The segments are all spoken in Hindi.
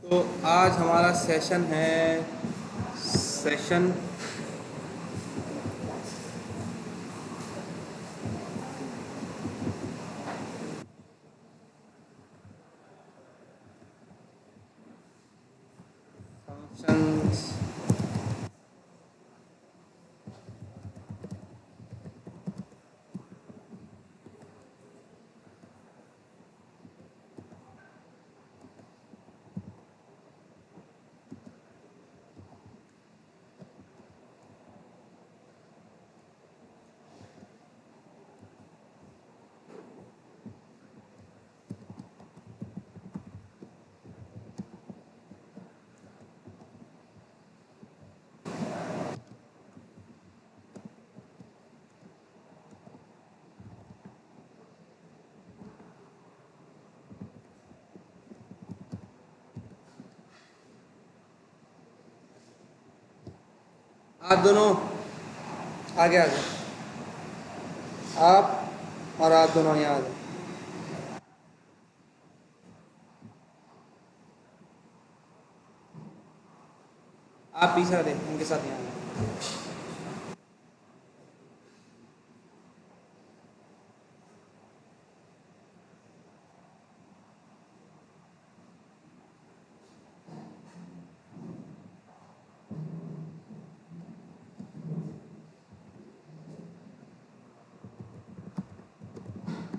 तो आज हमारा सेशन है सेशन फंक्शंस। आप दोनों आगे आ जाओ। आप और आप दोनों यहाँ आ जाओ। आप पीछे वाले उनके साथ यहाँ आ जाओ।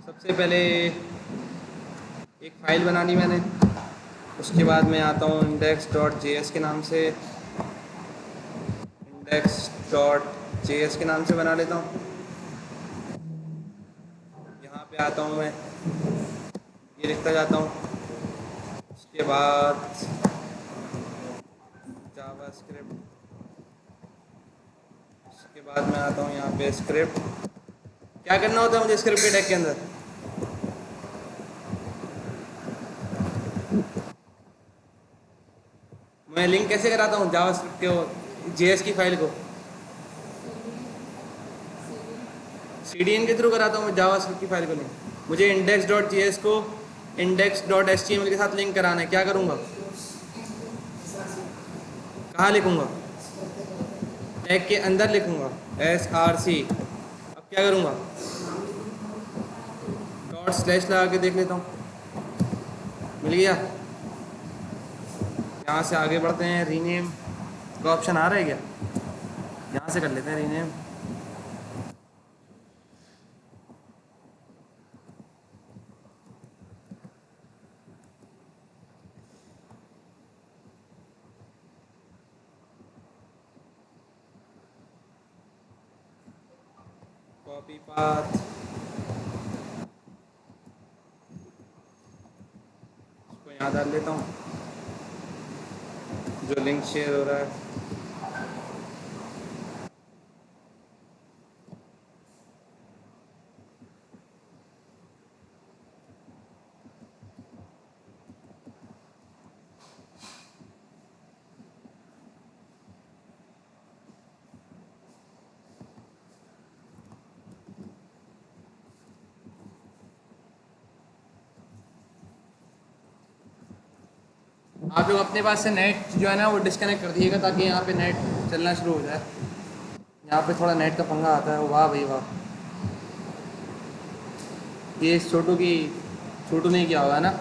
सबसे पहले एक फ़ाइल बनानी मैंने। उसके बाद मैं आता हूँ इंडेक्स डॉट जे एस के नाम से। इंडेक्स डॉट जे एस के नाम से बना लेता हूँ। यहाँ पे आता हूँ मैं, ये लिखता जाता हूँ। उसके बाद जावा स्क्रिप्ट। उसके बाद मैं आता हूँ यहाँ पे स्क्रिप्ट। क्या करना होता है मुझे स्क्रिप्ट के टैग के अंदर? मैं लिंक कैसे कराता हूँ जावा स्क्रिप्ट के जेएस की फाइल को? सीडीएन के थ्रू कराता हूँ मैं जावा स्क्रिप्ट की फाइल को लिंक। मुझे इंडेक्स डॉट जी एस को index dot H T M L के साथ लिंक कराना है। क्या करूँगा? कहाँ लिखूँगा? टैग के अंदर लिखूँगा SRC। अब क्या करूँगा? डॉट स्लैश लगा के देख लेता हूँ। मिल गया। यहाँ से आगे बढ़ते हैं। रीनेम का ऑप्शन आ रहा है क्या? यहाँ से कर लेते हैं रीनेम। कॉपी पाथ, इसको यहाँ डाल लेता हूँ जो लिंक शेयर हो रहा है। आप लोग अपने पास से नेट जो है ना वो डिस्कनेक्ट कर दिएगा ताकि यहाँ पे नेट चलना शुरू हो जाए। यहाँ पे थोड़ा नेट का पंगा आता है। वाह भाई वाह, ये छोटू ने किया होगा ना।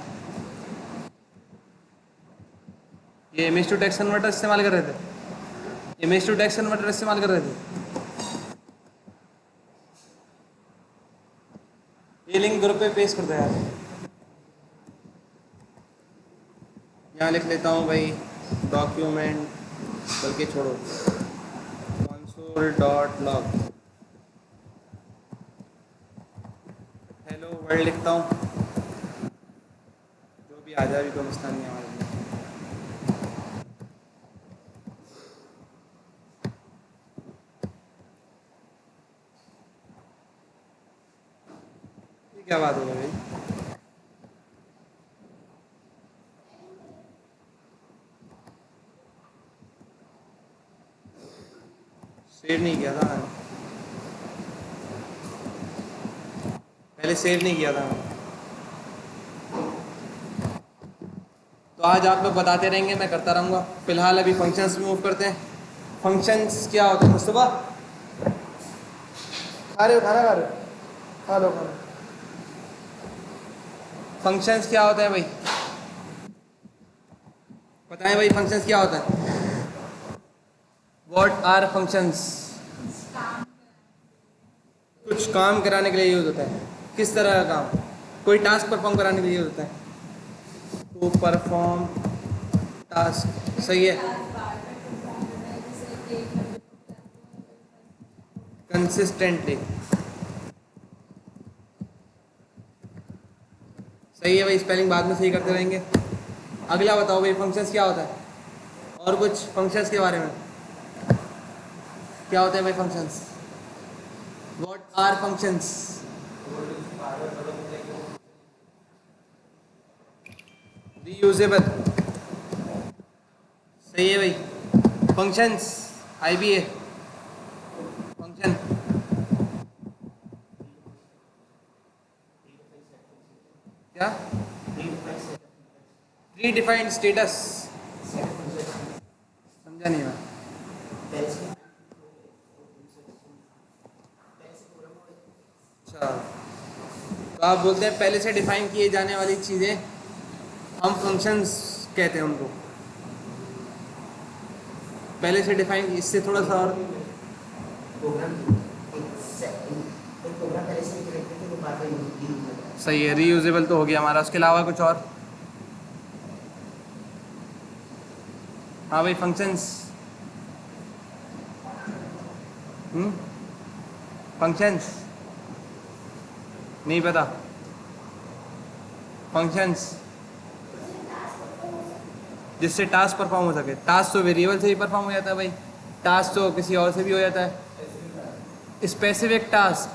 ये इमेज टू टेक्स्ट कन्वर्टर इस्तेमाल कर रहे थे। इमेज टू टेक्स्ट कन्वर्टर इस्तेमाल कर रहे थे। ये लिंक ग्रुप पे पेस्ट कर दो यार। यहाँ लिख लेता हूँ भाई डॉक्यूमेंट, बल्कि छोड़ो, console dot log hello world लिखता हूँ। जो भी आ जाए, अभी कोई मसला नहीं है हमारे लिए। ये क्या बात हो गई भाई? सेव नहीं किया था मैंने, पहले सेव नहीं किया था मैंने। तो तो आज आप लोग बताते रहेंगे, मैं करता रहूँगा। फिलहाल अभी फंक्शंस मूव करते हैं। फंक्शंस क्या होते हैं मुस्तफा? खा रहे हो, खाना खा रहे हो? खा लो खाना। फंक्शंस क्या होता है भाई? बताएं भाई, फंक्शंस क्या होता है? What are functions? कुछ काम कराने के लिए यूज होता है। किस तरह का काम? कोई टास्क परफॉर्म कराने के लिए यूज होता है। टू परफॉर्म टास्क, सही है। कंसिस्टेंटली, सही है भाई। स्पेलिंग बाद में सही करते रहेंगे। अगला बताओ भाई, फंक्शंस क्या होता है? और कुछ फंक्शंस के बारे में क्या होता है भाई functions? What are functions? Reusable, सही है भाई। फंक्शंस, आईबीए फंक्शन, क्या? प्री डिफाइंड स्टेटस, समझा नहीं मैं। अच्छा, तो आप बोलते हैं पहले से डिफाइन किए जाने वाली चीज़ें हम फंक्शंस कहते हैं उनको। पहले से डिफाइन, इससे थोड़ा सा और सही है। रीयूजेबल तो हो गया हमारा, उसके अलावा कुछ और? हाँ भाई, फंक्शंस। फंक्शंस नहीं पता? फंक्शंस जिससे टास्क परफॉर्म हो सके। टास्क तो वेरिएबल से ही परफॉर्म हो जाता है भाई। टास्क तो किसी और से भी हो जाता है। Specific task,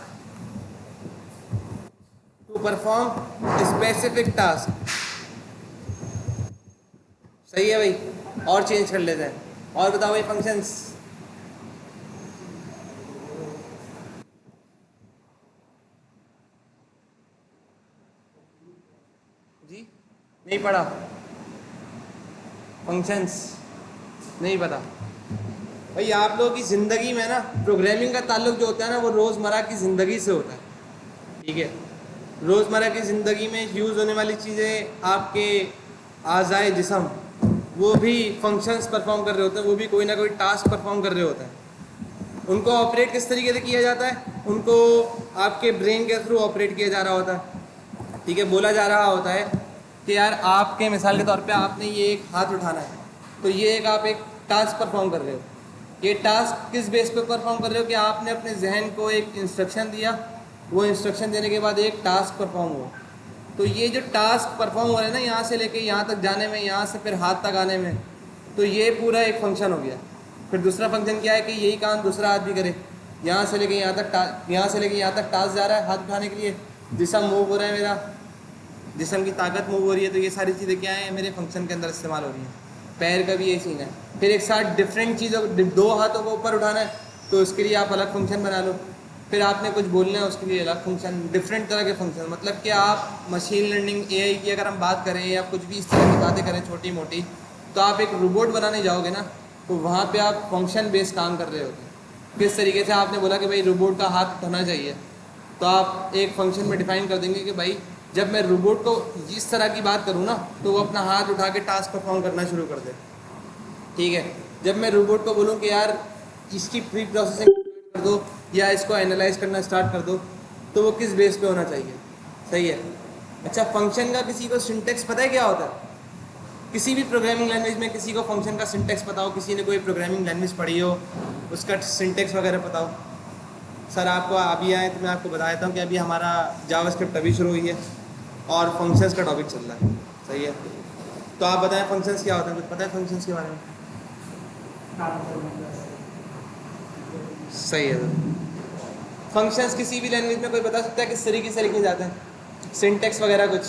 to perform specific task, सही है भाई। और चेंज कर लेते हैं। और बताओ भाई फंक्शंस। जी नहीं पढ़ा? फंक्शंस नहीं पता भाई। आप लोगों की ज़िंदगी में ना प्रोग्रामिंग का ताल्लुक जो होता है ना, वो रोज़मर्रा की ज़िंदगी से होता है, ठीक है। रोज़मर्रा की ज़िंदगी में यूज़ होने वाली चीज़ें, आपके आज़ाए जिस्म, वो भी फंक्शंस परफॉर्म कर रहे होते हैं। वो भी कोई ना कोई टास्क परफॉर्म कर रहे होते हैं। उनको ऑपरेट किस तरीके से किया जाता है? उनको आपके ब्रेन के थ्रू ऑपरेट किया जा रहा होता है, ठीक है। बोला जा रहा होता है कि यार आपके मिसाल के तौर पे आपने ये एक हाथ उठाना है, तो ये एक आप एक टास्क परफॉर्म कर रहे हो। ये टास्क किस बेस पे परफॉर्म कर रहे हो? कि आपने अपने जहन को एक इंस्ट्रक्शन दिया, वो इंस्ट्रक्शन देने के बाद एक टास्क परफॉर्म हुआ। तो ये जो टास्क परफॉर्म हो रहा है ना, यहाँ से लेके यहाँ तक जाने में, यहाँ से फिर हाथ तक आने में, तो ये पूरा एक फंक्शन हो गया। फिर दूसरा फंक्शन क्या है? कि यही काम दूसरा आदमी करे। यहाँ से लेके यहाँ तक यहाँ से लेके यहाँ तक टास्क जा रहा है हाथ उठाने के लिए, जिसम मूव हो रहा है, मेरा जिसम की ताकत मूव हो रही है। तो ये सारी चीज़ें क्या है? मेरे फंक्शन के अंदर इस्तेमाल हो रही हैं। पैर का भी यही सीन है। फिर एक साथ डिफरेंट चीज़ों, दो हाथों को ऊपर उठाना है, तो उसके लिए आप अलग फंक्शन बना लो। फिर आपने कुछ बोलना है, उसके लिए अलग फंक्शन। डिफरेंट तरह के फंक्शन, मतलब कि आप मशीन लर्निंग, एआई की अगर हम बात करें या कुछ भी इस तरह की बातें करें छोटी मोटी, तो आप एक रोबोट बनाने जाओगे ना, तो वहाँ पे आप फंक्शन बेस्ड काम कर रहे होते हैं। किस तरीके से आपने बोला कि भाई रोबोट का हाथ उठाना चाहिए, तो आप एक फंक्शन में डिफाइन कर देंगे कि भाई जब मैं रोबोट को इस तरह की बात करूँ ना, तो वो अपना हाथ उठा के टास्क परफॉर्म करना शुरू कर दे, ठीक है। जब मैं रोबोट को बोलूँ कि यार इसकी प्री प्रोसेसिंग कर दो या इसको एनालाइज करना स्टार्ट कर दो, तो वो किस बेस पे होना चाहिए? सही है। अच्छा, फंक्शन का किसी को सिंटेक्स पता है क्या होता है? किसी भी प्रोग्रामिंग लैंग्वेज में किसी को फंक्शन का सिंटेक्स पता हो? किसी ने कोई प्रोग्रामिंग लैंग्वेज पढ़ी हो, उसका सिंटेक्स वगैरह पता हो? सर आपको अभी आए तो मैं आपको बता देता हूँ कि अभी हमारा जावास्क्रिप्ट अभी शुरू हुई है और फंक्शंस का टॉपिक चल रहा है, सही है। तो आप बताएं फंक्शंस क्या होता है? कुछ पता है फंक्शंस के बारे में? सही है। फंक्शंस किसी भी लैंग्वेज में कोई बता सकता है किस तरीके से लिखे जाते हैं? सिंटेक्स वगैरह कुछ?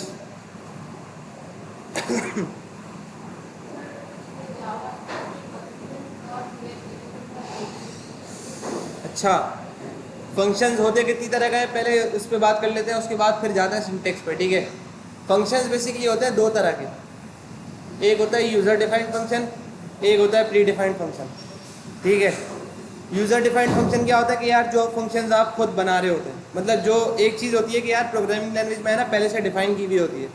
अच्छा, फंक्शंस होते कितनी तरह का है, पहले उस पर बात कर लेते हैं, उसके बाद फिर जाते हैं सिंटेक्स पे, ठीक है। फंक्शंस बेसिकली होते हैं दो तरह के। एक होता है यूज़र डिफाइंड फंक्शन, एक होता है प्री डिफाइंड फंक्शन। ठीक है, यूज़र डिफाइंड फंक्शन क्या होता है कि यार जो फंक्शंस आप खुद बना रहे होते हैं, मतलब जो एक चीज़ होती है कि यार प्रोग्रामिंग लैंग्वेज में है ना पहले से डिफाइन की हुई होती है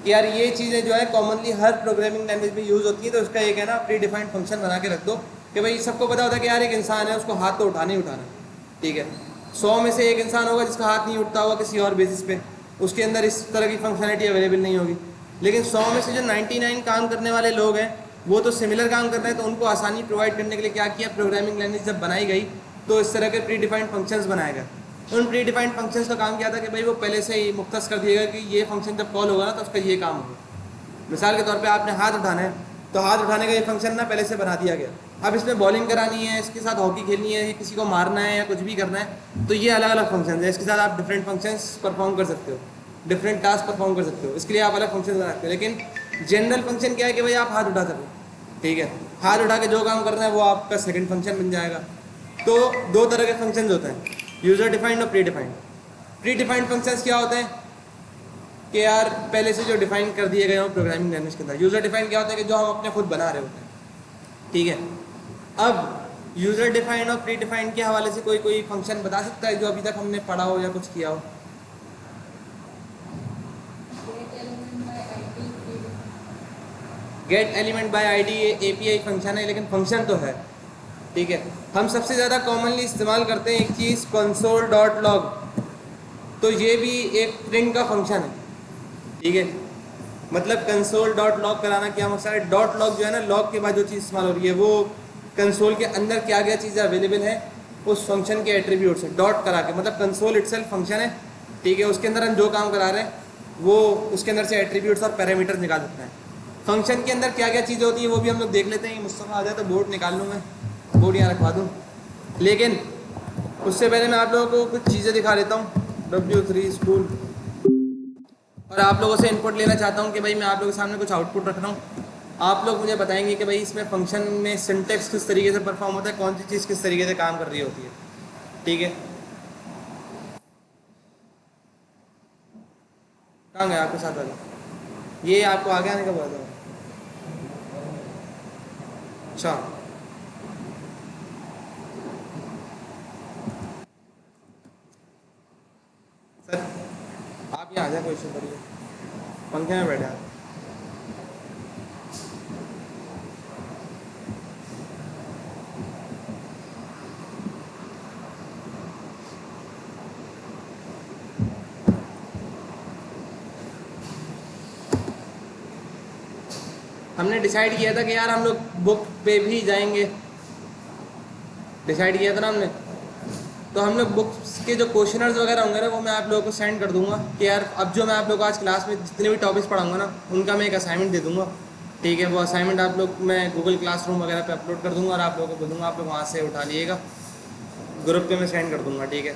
कि यार ये चीज़ें जो है कॉमनली हर प्रोग्रामिंग लैंग्वेज में यूज़ होती है, तो उसका एक है ना प्री डिफाइंड फंक्शन बना के रख दो कि भाई सबको पता होता है कि यार एक इंसान है, उसको हाथ तो उठाना ही उठाना। ठीक है, 100 में से एक इंसान होगा जिसका हाथ नहीं उठता होगा किसी और बेसिस पे, उसके अंदर इस तरह की फंक्शनलिटी अवेलेबल नहीं होगी। लेकिन 100 में से जो 99 काम करने वाले लोग हैं वो तो सिमिलर काम कर रहे हैं, तो उनको आसानी प्रोवाइड करने के लिए क्या किया, प्रोग्रामिंग लैंग्वेज जब बनाई गई तो इस तरह के प्री डिफाइंड फंक्शंस बनाए गए। उन प्री डिफाइंड फंक्शंस का काम क्या था कि भाई वो पहले से ही मुख्तस कर दिएगा कि ये फंक्शन जब कॉल होगा ना तो उसका ये काम होगा। मिसाल के तौर पे आपने हाथ उठाना है, तो हाथ उठाने का ये फंक्शन ना पहले से बना दिया गया। अब इसमें बॉलिंग करानी है, इसके साथ हॉकी खेलनी है, किसी को मारना है या कुछ भी करना है, तो ये अलग अलग फंक्शन है, इसके साथ आप डिफरेंट फंक्शंस परफॉर्म कर सकते हो, डिफरेंट टास्क परफॉर्म कर सकते हो, इसके लिए आप अलग फंक्शन बनाते हो। लेकिन जनरल फंक्शन क्या है कि भाई आप हाथ उठा सको। ठीक है, हाथ उठा के जो काम करना है वो आपका सेकंड फंक्शन बन जाएगा। तो दो तरह के फंक्शंस होते हैं, यूज़र डिफाइंड और pre defined. Pre defined functions क्या होते हैं कि यार पहले से जो डिफाइन कर दिए गए हो प्रोग्रामिंग लैंग्वेज के अंदर। यूज़र डिफाइंड क्या होता है कि जो हम अपने खुद बना रहे होते हैं। ठीक है, अब यूज़र डिफाइंड और प्री डिफाइंड के हवाले से कोई फंक्शन बता सकता है जो अभी तक हमने पढ़ा हो या कुछ किया हो? गेट एलिमेंट बाय आईडी ये एपीआई फंक्शन है, लेकिन फंक्शन तो है। ठीक है, हम सबसे ज़्यादा कॉमनली इस्तेमाल करते हैं एक चीज़ console.log, तो ये भी एक प्रिंट का फंक्शन है। ठीक है, मतलब console.log कराना क्या मकसद है, डॉट लॉग जो है ना, लॉग के बाद जो चीज़ इस्तेमाल हो रही है वो कंसोल के अंदर क्या क्या चीज़ें अवेलेबल है उस फंक्शन के एट्रीब्यूट से डॉट करा के, मतलब कंसोल इटसेल्फ फंक्शन है। ठीक है, उसके अंदर हम जो काम करा रहे हैं वो उसके अंदर से एट्रीब्यूट्स और पैरामीटर्स निकाल सकते हैं। फंक्शन के अंदर क्या क्या चीज़ें होती हैं वो भी हम लोग देख लेते हैं। मुस्तफ़ा आ जाए तो बोर्ड निकाल लूँ, मैं बोर्ड यहाँ रखवा दूँ, लेकिन उससे पहले मैं आप लोगों को कुछ चीज़ें दिखा देता हूँ। W3 स्कूल, और आप लोगों से इनपुट लेना चाहता हूँ कि भाई मैं आप लोगों के सामने कुछ आउटपुट रख रहा हूँ, आप लोग मुझे बताएंगे कि भाई इसमें फंक्शन में सिंटेक्स किस तरीके से परफॉर्म होता है, कौन सी चीज़ किस तरीके से काम कर रही होती है। ठीक है, कहाँ गया आपके साथ वाला, ये आपको आगे आने का बोला था? अच्छा, सर आप यहाँ आ जाए, कोई इशू करिए, पंखे में बैठे आप। हमने डिसाइड किया था कि यार हम लोग बुक पे भी जाएंगे, डिसाइड किया था ना हमने, तो हम लोग बुक्स के जो क्वेश्चनर्स वगैरह होंगे ना वो मैं आप लोगों को सेंड कर दूंगा कि यार अब जो मैं आप लोगों को आज क्लास में जितने भी टॉपिक्स पढ़ाऊंगा ना उनका मैं एक असाइनमेंट दे दूंगा। ठीक है, वो असाइनमेंट आप लोग मैं गूगल क्लासरूम वगैरह पे अपलोड कर दूंगा और आप लोगों को बोलूँगा आप लोग वहाँ से उठा लिएगा, ग्रुप पे मैं सेंड कर दूंगा। ठीक है,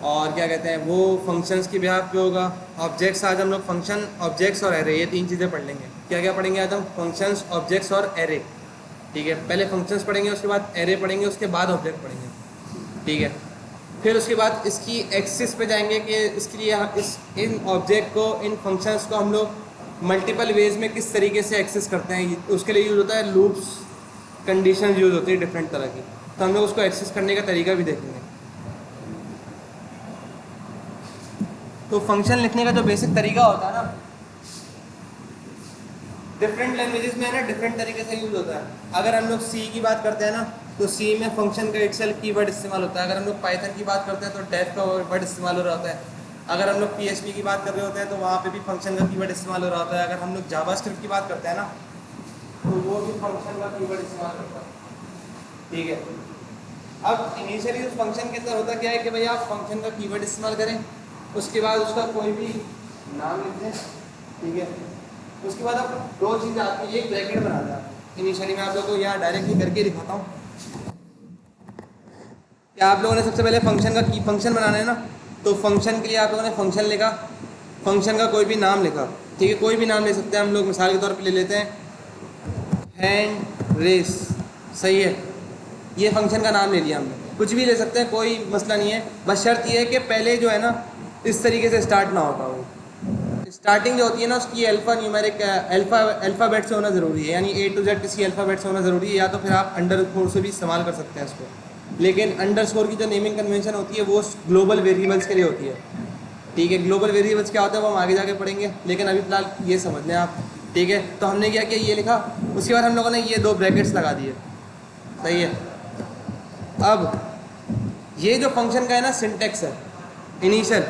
और क्या कहते हैं वो फंक्शंस की बिहाफ पे होगा। ऑब्जेक्ट्स, आज हम लोग फंक्शन, ऑब्जेक्ट्स और एरे, ये तीन चीज़ें पढ़ लेंगे। क्या क्या पढ़ेंगे आज हम? फंक्शंस, ऑब्जेक्ट्स और एरे। ठीक है, पहले फंक्शंस पढ़ेंगे, उसके बाद एरे पढ़ेंगे, उसके बाद ऑब्जेक्ट पढ़ेंगे। ठीक है, फिर उसके बाद इसकी एक्सिस पे जाएंगे कि इसके लिए इन ऑब्जेक्ट को, इन फंक्शंस को हम लोग मल्टीपल वेज में किस तरीके से एक्सेस करते हैं। उसके लिए यूज़ होता है लूप्स, कंडीशन यूज़ होती है डिफरेंट तरह की, तो हम लोग उसको एक्सेस करने का तरीका भी देखेंगे। तो फंक्शन लिखने का जो बेसिक तरीका होता है ना, डिफरेंट लैंग्वेजेस में है ना डिफरेंट तरीके से यूज़ होता है। अगर हम लोग सी की बात करते हैं ना तो सी में फंक्शन का इटसेल्फ कीवर्ड इस्तेमाल होता है। अगर हम लोग पाइथन की बात करते हैं तो डेफ का वर्ड इस्तेमाल हो रहा होता है। अगर हम लोग PHP की बात कर रहे होते हैं तो वहाँ पे भी फंक्शन का कीवर्ड इस्तेमाल हो रहा होता है। अगर हम लोग जावास्क्रिप्ट की बात करते हैं ना तो वो भी फंक्शन का कीवर्ड इस्तेमाल करता है। ठीक है, अब इनिशियली उस फंक्शन के अंदर होता क्या है कि भाई आप फंक्शन का कीवर्ड इस्तेमाल करें, उसके बाद उसका कोई भी नाम लिख दें। ठीक है, उसके बाद आप दो चीज़ें आती है, एक ब्रैकेट बना दें। इनिशियली मैं आप लोगों को यहाँ डायरेक्टली करके दिखाता हूँ कि आप लोगों ने सबसे पहले फंक्शन का की फंक्शन बनाना है ना, तो फंक्शन के लिए आप लोगों ने फंक्शन लिखा, फंक्शन का कोई भी नाम लिखा। ठीक है, कोई भी नाम ले सकते हैं हम लोग, मिसाल के तौर पे ले लेते हैं हैंड रेस। सही है, ये फंक्शन का नाम ले लिया हमने, कुछ भी ले सकते हैं, कोई मसला नहीं है। बस शर्त ये है कि पहले जो है ना इस तरीके से स्टार्ट ना होता हो, स्टार्टिंग जो होती है ना उसकी अल्फ़ा न्यूमेरिक अल्फ़ाबेट से होना ज़रूरी है, यानी A to Z किसी अल्फ़ाबेट से होना ज़रूरी है, या तो फिर आप अंडरस्कोर से भी इस्तेमाल कर सकते हैं इसको। लेकिन अंडरस्कोर की जो नेमिंग कन्वेंशन होती है वो ग्लोबल वेरिएबल्स के लिए होती है। ठीक है, ग्लोबल वेरिएबल्स क्या होता है वो हम आगे जाके पढ़ेंगे, लेकिन अभी फ़िलहाल ये समझ लें आप। ठीक है, तो हमने क्या किया, ये लिखा, उसके बाद हम लोगों ने ये 2 ब्रैकेट्स लगा दिए। सही है। अब ये जो फंक्शन का है ना सिंटेक्स है इनिशियल,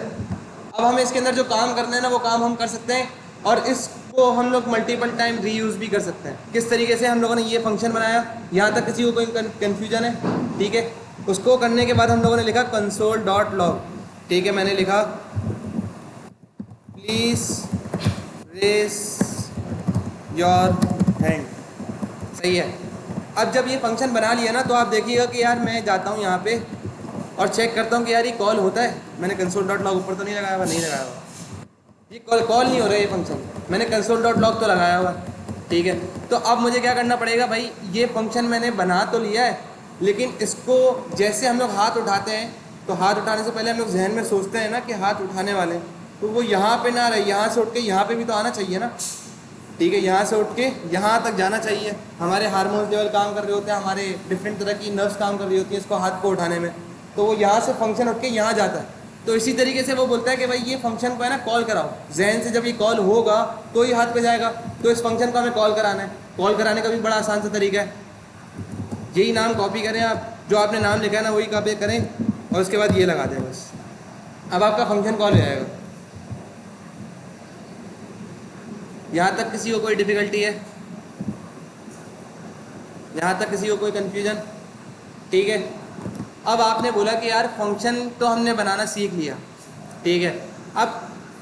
अब हमें इसके अंदर जो काम करना है ना वो काम हम कर सकते हैं, और इसको हम लोग मल्टीपल टाइम रीयूज़ भी कर सकते हैं। किस तरीके से, हम लोगों ने ये फंक्शन बनाया, यहाँ तक किसी को कोई कन्फ्यूजन है? ठीक है, उसको करने के बाद हम लोगों ने लिखा कंसोल डॉट लॉग। ठीक है, मैंने लिखा प्लीज़ रेस योर हैंड। सही है। अब जब ये फंक्शन बना लिया ना तो आप देखिएगा कि यार मैं जाता हूँ यहाँ पे और चेक करता हूँ कि यार ये कॉल होता है। मैंने कंसोल डॉट लॉग ऊपर तो नहीं लगाया हुआ, नहीं लगाया हुआ, ये कॉल नहीं हो रहा है ये फंक्शन, मैंने कंसोल डॉट लॉग तो लगाया हुआ। ठीक है, तो अब मुझे क्या करना पड़ेगा भाई, ये फंक्शन मैंने बना तो लिया है, लेकिन इसको जैसे हम लोग हाथ उठाते हैं तो हाथ उठाने से पहले हम लोग जहन में सोचते हैं ना कि हाथ उठाने वाले, तो वो यहाँ पे ना रहे, यहाँ से उठ के यहाँ पे भी तो आना चाहिए ना। ठीक है, यहाँ से उठ के यहाँ तक जाना चाहिए। हमारे हार्मोन्स लेवल काम कर रहे होते हैं, हमारे डिफरेंट तरह की नर्व्स काम कर रही होती हैं इसको हाथ को उठाने में, तो वो यहाँ से फंक्शन उठ के यहाँ जाता है। तो इसी तरीके से वो बोलता है कि भाई ये फंक्शन को है ना कॉल कराओ, जहन से जब ये कॉल होगा तो ही हाथ पे जाएगा, तो इस फंक्शन को हमें कॉल कराना है। कॉल कराने का भी बड़ा आसान सा तरीका है, यही नाम कॉपी करें आप, जो आपने नाम लिखा है ना वही कॉपी करें और उसके बाद ये लगा दें बस, अब आपका फंक्शन कॉल हो जाएगा। यहाँ तक किसी को कोई डिफ़िकल्टी है? यहाँ तक किसी को कोई कन्फ्यूजन? ठीक है, अब आपने बोला कि यार फंक्शन तो हमने बनाना सीख लिया। ठीक है, अब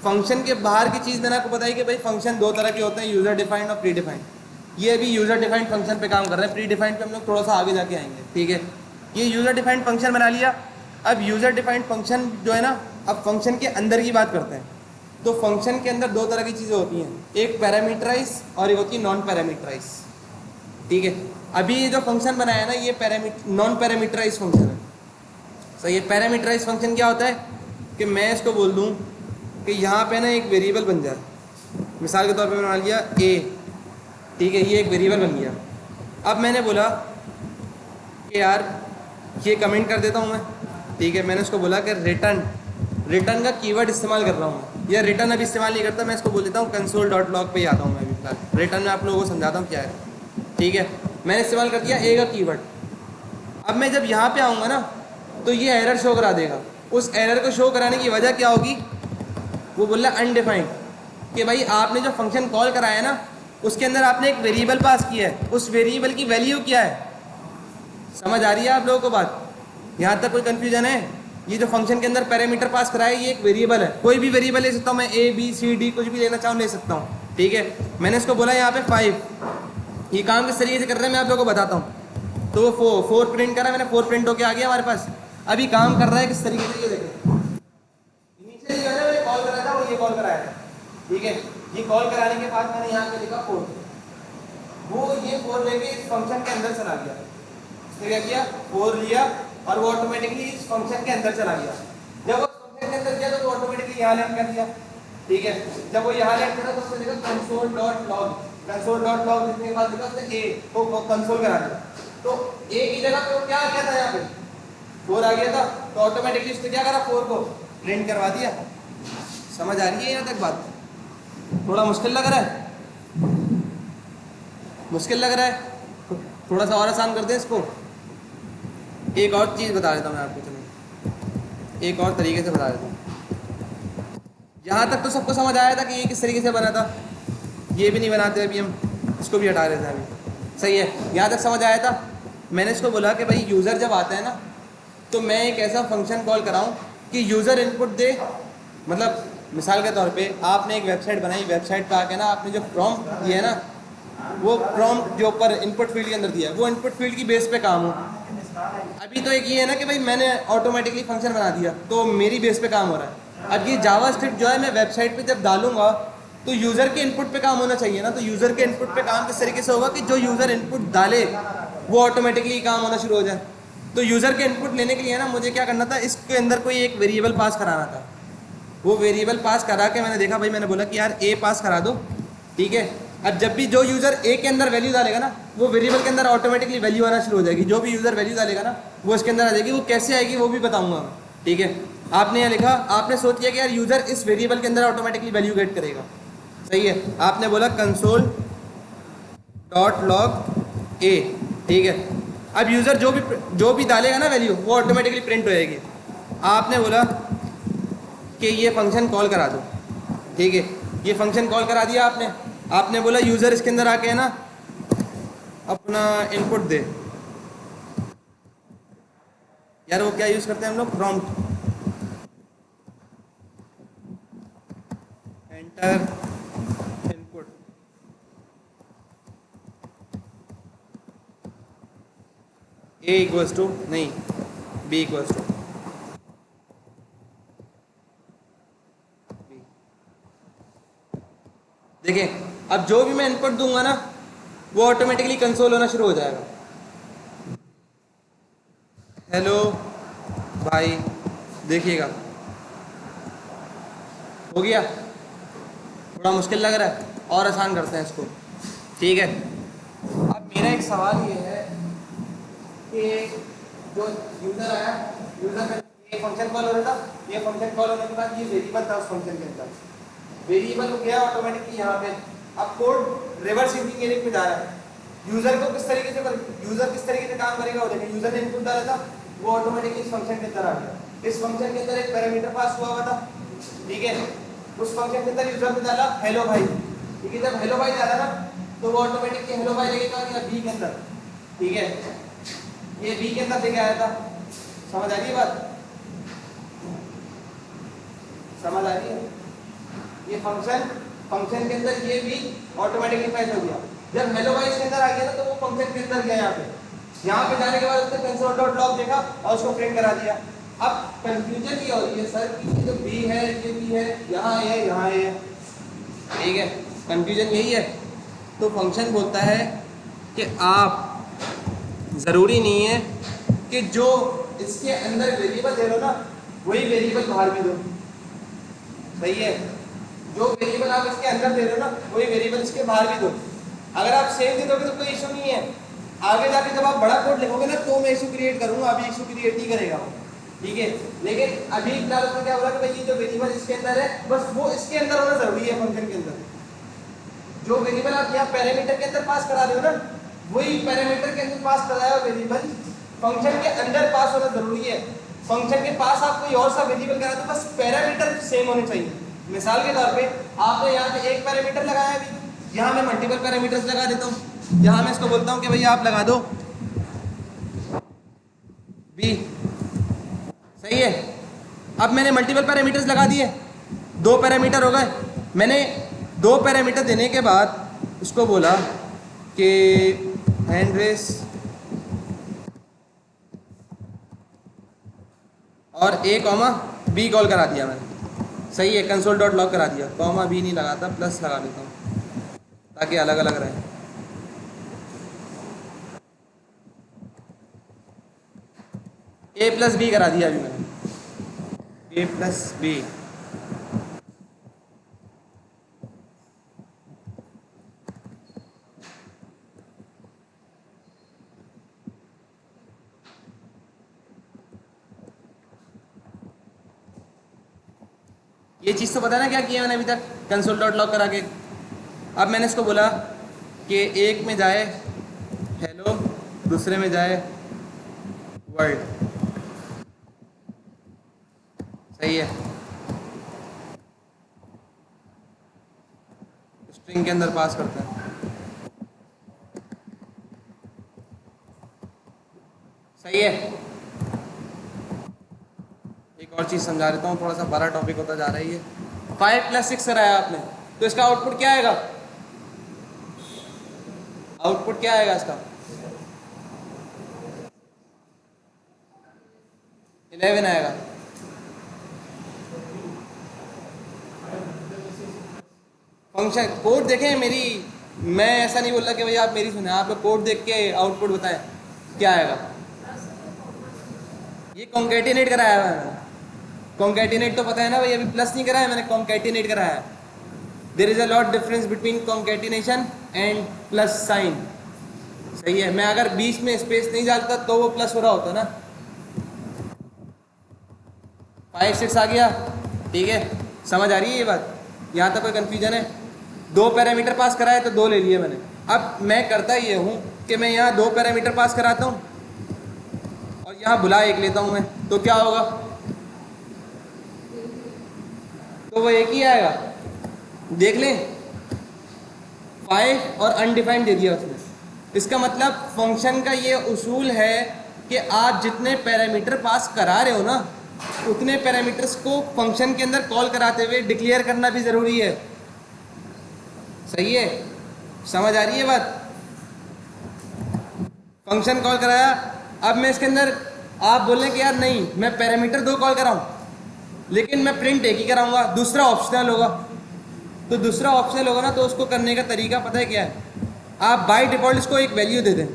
फंक्शन के बाहर की चीज़ मैंने आपको बताई कि भाई फंक्शन 2 तरह के होते हैं, यूज़र डिफाइंड और प्री डिफाइंड। ये अभी यूज़र डिफाइंड फंक्शन पे काम कर रहे हैं, प्री डिफाइंड पे हम लोग थोड़ा सा आगे जाके आएंगे। ठीक है, ये यूज़र डिफाइंड फंक्शन बना लिया। अब यूज़र डिफाइंड फंक्शन जो है ना, अब फंक्शन के अंदर की बात करते हैं। तो फंक्शन के अंदर 2 तरह की चीज़ें होती हैं, एक पैरामीटराइज और एक होती है नॉन पैरामीटराइज। ठीक है, अभी ये जो फंक्शन बनाया है ना ये नॉन पैरामीटराइज फंक्शन है। सही है। पैरामीटराइज फंक्शन क्या होता है कि मैं इसको बोल दूँ कि यहाँ पे ना एक वेरिएबल बन जाए, मिसाल के तौर पे मैंने बना लिया ए। ठीक है, ये एक वेरिएबल बन गया। अब मैंने बोला कि यार ये कमेंट कर देता हूँ मैं। ठीक है, मैंने उसको बोला कि रिटर्न का कीवर्ड इस्तेमाल कर रहा हूँ, या रिटर्न अभी इस्तेमाल नहीं करता, मैं इसको बोल देता हूँ कंसोल डॉट लॉग पे ही आता हूँ मैं अभी फिलहाल। रिटर्न में आप लोगों को समझाता हूँ क्या है। ठीक है, मैंने इस्तेमाल कर दिया ए का कीवर्ड। अब मैं जब यहाँ पे आऊँगा ना तो ये एरर शो करा देगा। उस एरर को शो कराने की वजह क्या होगी, वो बोल रहा है अनडिफाइंड, कि भाई आपने जो फंक्शन कॉल कराया ना उसके अंदर आपने एक वेरिएबल पास किया है, उस वेरिएबल की वैल्यू क्या है। समझ आ रही है आप लोगों को बात? यहाँ तक कोई कन्फ्यूजन है? ये जो फंक्शन के अंदर पैरामीटर पास कराया ये एक वेरिएबल है, कोई भी वेरिएबल ले सकता हूँ मैं, ए बी सी डी कुछ भी लेना चाहूँ ले सकता हूँ। ठीक है, मैंने इसको बोला यहाँ पे 5। ये काम किस तरीके से कर रहे हैं मैं आप लोगों को बताता हूँ। तो वो 4 प्रिंट करा, मैंने 4 प्रिंट होके आ गया हमारे पास। अभी काम कर रहा है किस तरीके से ये देखें। इनिशियली जो है ना मैंने कॉल करा था, वो ये कॉल कराया था। ठीक है, ये कॉल कराने के बाद मैंने यहाँ पे लिखा 4, वो ये 4 लेके इस फंक्शन के अंदर चला गया। तो क्या किया, 4 लिया और वो ऑटोमेटिकली इस फंक्शन के अंदर चला गया। जब वो फंक्शन के अंदर गया तो वो ऑटोमेटिकली यहाँ लैंड कर दिया। ठीक है, जब वो यहाँ लैंड करा तो उसने लिखा console dot log. Console dot log लिखने के बाद लिखा उसने ए, तो कंसोल करा दिया। तो ए की जगह पे वो क्या आ गया था, यहाँ पे 4 आ गया था, तो ऑटोमेटिकली उसने क्या करा, 4 को प्रिंट करवा दिया। समझ आ रही है यहाँ तक बात? थोड़ा मुश्किल लग रहा है? मुश्किल लग रहा है? थोड़ा सा और आसान कर दे इसको। एक और चीज़ बता देता हूँ मैं आपको, चलो एक और तरीके से बता देता हूँ। यहाँ तक तो सबको समझ आया था कि ये किस तरीके से बना था। ये भी नहीं बनाते अभी हम, इसको भी हटा देते हैं अभी। सही है, यहाँ तक समझ आया था। मैंने इसको बोला कि भाई यूज़र जब आता है ना तो मैं एक ऐसा फंक्शन कॉल कराऊँ कि यूज़र इनपुट दे। मतलब मिसाल के तौर पे आपने एक वेबसाइट बनाई, वेबसाइट पे आके ना आपने जो प्रॉम्प्ट दिया है ना, वो प्रॉम्प्ट जो ऊपर इनपुट फील्ड के अंदर दिया है वो इनपुट फील्ड की बेस पे काम हो। अभी तो एक ये है ना कि भाई मैंने ऑटोमेटिकली फंक्शन बना दिया तो मेरी बेस पे काम हो रहा है। अब ये जावास्क्रिप्ट जो है मैं वेबसाइट पे जब डालूंगा तो यूज़र के इनपुट पे काम होना चाहिए ना। तो यूज़र के इनपुट पे काम किस तरीके से होगा कि जो यूज़र इनपुट डाले वो ऑटोमेटिकली काम होना शुरू हो जाए। तो यूज़र के इनपुट लेने के लिए ना मुझे क्या करना था, इसके अंदर कोई एक वेरिएबल पास कराना था। वो वेरिएबल पास करा के मैंने देखा भाई, मैंने बोला कि यार ए पास करा दो, ठीक है। अब जब भी जो यूज़र ए के अंदर वैल्यू डालेगा ना, वो वेरिएबल के अंदर ऑटोमेटिकली वैल्यू आना शुरू हो जाएगी। जो भी यूज़र वैल्यू डालेगा ना वो इसके अंदर आ जाएगी। वो कैसे आएगी वो भी बताऊंगा मैं, ठीक है। आपने यहाँ लिखा, आपने सोच लिया कि यार यूज़र इस वेरिएबल के अंदर ऑटोमेटिकली वैल्यू गेट करेगा, सही है। आपने बोला कंसोल डॉट लॉग ए, ठीक है। अब यूज़र जो भी डालेगा ना वैल्यू, वो ऑटोमेटिकली प्रिंट हो जाएगी। आपने बोला कि ये फंक्शन कॉल करा दो, ठीक है। ये फंक्शन कॉल करा दिया आपने। आपने बोला यूज़र इसके अंदर आके है ना अपना इनपुट दे। यार वो क्या यूज़ करते हैं हम लोग, prompt, enter input. A equals to नहीं, बी इक्वल्स टू, देखिए अब जो भी मैं इनपुट दूंगा ना वो ऑटोमेटिकली कंसोल होना शुरू हो जाएगा। हेलो भाई, देखिएगा हो गया। थोड़ा मुश्किल लग रहा है, और आसान करते हैं इसको, ठीक है। अब मेरा एक सवाल ये है कि जो यूज़र आया, यूज़र में ये फंक्शन कॉल हो रहा था, ये फंक्शन कॉल होने के बाद ये वेरिएबल था उस फंक्शन के अंदर, वेरिएबल हो गया ऑटोमेटिकली यहाँ पे। अब कोड रिवर्स इंजीनियरिंग में जा रहा है। यूज़र को किस तरीके से यूज़र किस तरीके से काम करेगा वो देखें। यूज़र ने इनपुट डाला था, वो ऑटोमेटिकली इस फंक्शन के अंदर आ गया। इस फंक्शन के अंदर एक पैरामीटर पास हुआ था, ठीक है। उस फंक्शन के अंदर यूज़र ने डाला हेलो भाई, ठीक है। जब हेलो भाई डाला ना तो वो ऑटोमेटिकली हेलो भाई लेके आ गया बी के अंदर, ठीक है। ये बी के अंदर लेके आया था। समझ आ रही है बात, समझ आ रही है। ये फंक्शन के अंदर ये भी ऑटोमेटिकली पैच हो गया। जब हेलो भाई इसके अंदर आ गया ना तो वो फंक्शन के अंदर गया यहाँ पे जाने के बाद उसने कंसोल डॉट लॉग देखा और उसको प्रिंट करा दिया। अब कंफ्यूजन ये हो रही है सर कि ये जो बी है ये बी है, यहाँ है, ठीक है। कंफ्यूजन यही है। तो फंक्शन बोलता है कि आप ज़रूरी नहीं है कि जो इसके अंदर वेरिएबल दे रहे हो ना वही वेरिएबल बाहर भी दो, सही है। जो वेरिएबल आप इसके अंदर दे रहे हो ना वही वेरिएबल इसके बाहर भी दो। अगर आप सेम दे दोगे तो कोई इशू नहीं है। आगे जाके जब आप बड़ा कोड लिखोगे ना तो मैं इशू क्रिएट करूंगा, अभी इशू क्रिएट नहीं करेगा वो, ठीक है। लेकिन अभी फिलहाल उसने क्या बोला कि भाई ये जो वेरिएबल इसके अंदर है बस वो इसके अंदर होना जरूरी है। फंक्शन के अंदर जो वेरिएबल आप यहाँ पैरामीटर के अंदर पास करा रहे हो ना वही पैरामीटर के अंदर पास कराया हुआ वेरिएबल फंक्शन के अंदर पास होना जरूरी है। फंक्शन के पास आप कोई और सा वेरिएबल करा दो, बस पैरामीटर सेम होने चाहिए। मिसाल के तौर पे आपने यहाँ पे एक पैरामीटर लगाया, अभी यहाँ मैं मल्टीपल पैरामीटर्स लगा देता हूँ। यहाँ मैं इसको बोलता हूँ कि भैया आप लगा दो बी, सही है। अब मैंने मल्टीपल पैरामीटर्स लगा दिए, 2 पैरामीटर हो गए। मैंने 2 पैरामीटर देने के बाद उसको बोला कि हैंड रेस और ए कॉमा बी कॉल करा दिया मैंने, सही है। कंसोल डॉट लॉग करा दिया, कॉमा बी नहीं लगाता, प्लस लगा देता हूँ ताकि अलग अलग रहे। ए प्लस बी करा दिया अभी मैंने, ए प्लस बी। ये चीज़ तो पता है ना क्या किया मैंने अभी तक, कंसोल डॉट लॉग करा के। अब मैंने इसको बोला कि एक में जाए हेलो, दूसरे में जाए वर्ल्ड, सही है। स्ट्रिंग के अंदर पास करते हैं, सही है। एक और चीज़ समझा देता हूँ, थोड़ा सा बड़ा टॉपिक होता जा रहा है ये। 5 + 6 कराया आपने तो इसका आउटपुट क्या आएगा, आउटपुट क्या आएगा इसका, 11 आएगा। फंक्शन कोड देखें मेरी, मैं ऐसा नहीं बोल रहा कि भैया आप मेरी सुने, आप कोड देख के आउटपुट बताएं क्या आएगा। ये कॉन्केटिनेट कराया हुआ है मैंने, कॉन्कैटिनेट तो पता है ना भाई, अभी प्लस नहीं कराया मैंने, कॉन्कैटिनेट कराया है। There is a lot difference between concatenation and plus sign. सही है, मैं अगर बीच में स्पेस नहीं डालता तो वो प्लस हो रहा होता ना। 5 6 आ गया, ठीक है, समझ आ रही है ये बात? यहाँ तक कोई कन्फ्यूजन है? दो पैरामीटर पास कराए तो दो ले लिए मैंने। अब मैं करता ये हूँ कि मैं यहाँ दो पैरामीटर पास कराता हूँ और यहाँ बुला एक लेता हूँ मैं, तो क्या होगा? तो वो एक ही आएगा। देख लें, 5 और अनडिफाइंड दे दिया उसने। इसका मतलब फंक्शन का ये उसूल है कि आप जितने पैरामीटर पास करा रहे हो ना, उतने पैरामीटर्स को फंक्शन के अंदर कॉल कराते हुए डिक्लेयर करना भी ज़रूरी है। सही है, समझ आ रही है बात? फंक्शन कॉल कराया, अब मैं इसके अंदर आप बोलें कि यार नहीं मैं पैरामीटर दो कॉल कराऊं, लेकिन मैं प्रिंट एक ही कराऊंगा, दूसरा ऑप्शनल होगा। तो दूसरा ऑप्शनल होगा ना, तो उसको करने का तरीका पता है क्या है? आप बाय डिफॉल्ट इसको एक वैल्यू दे दें,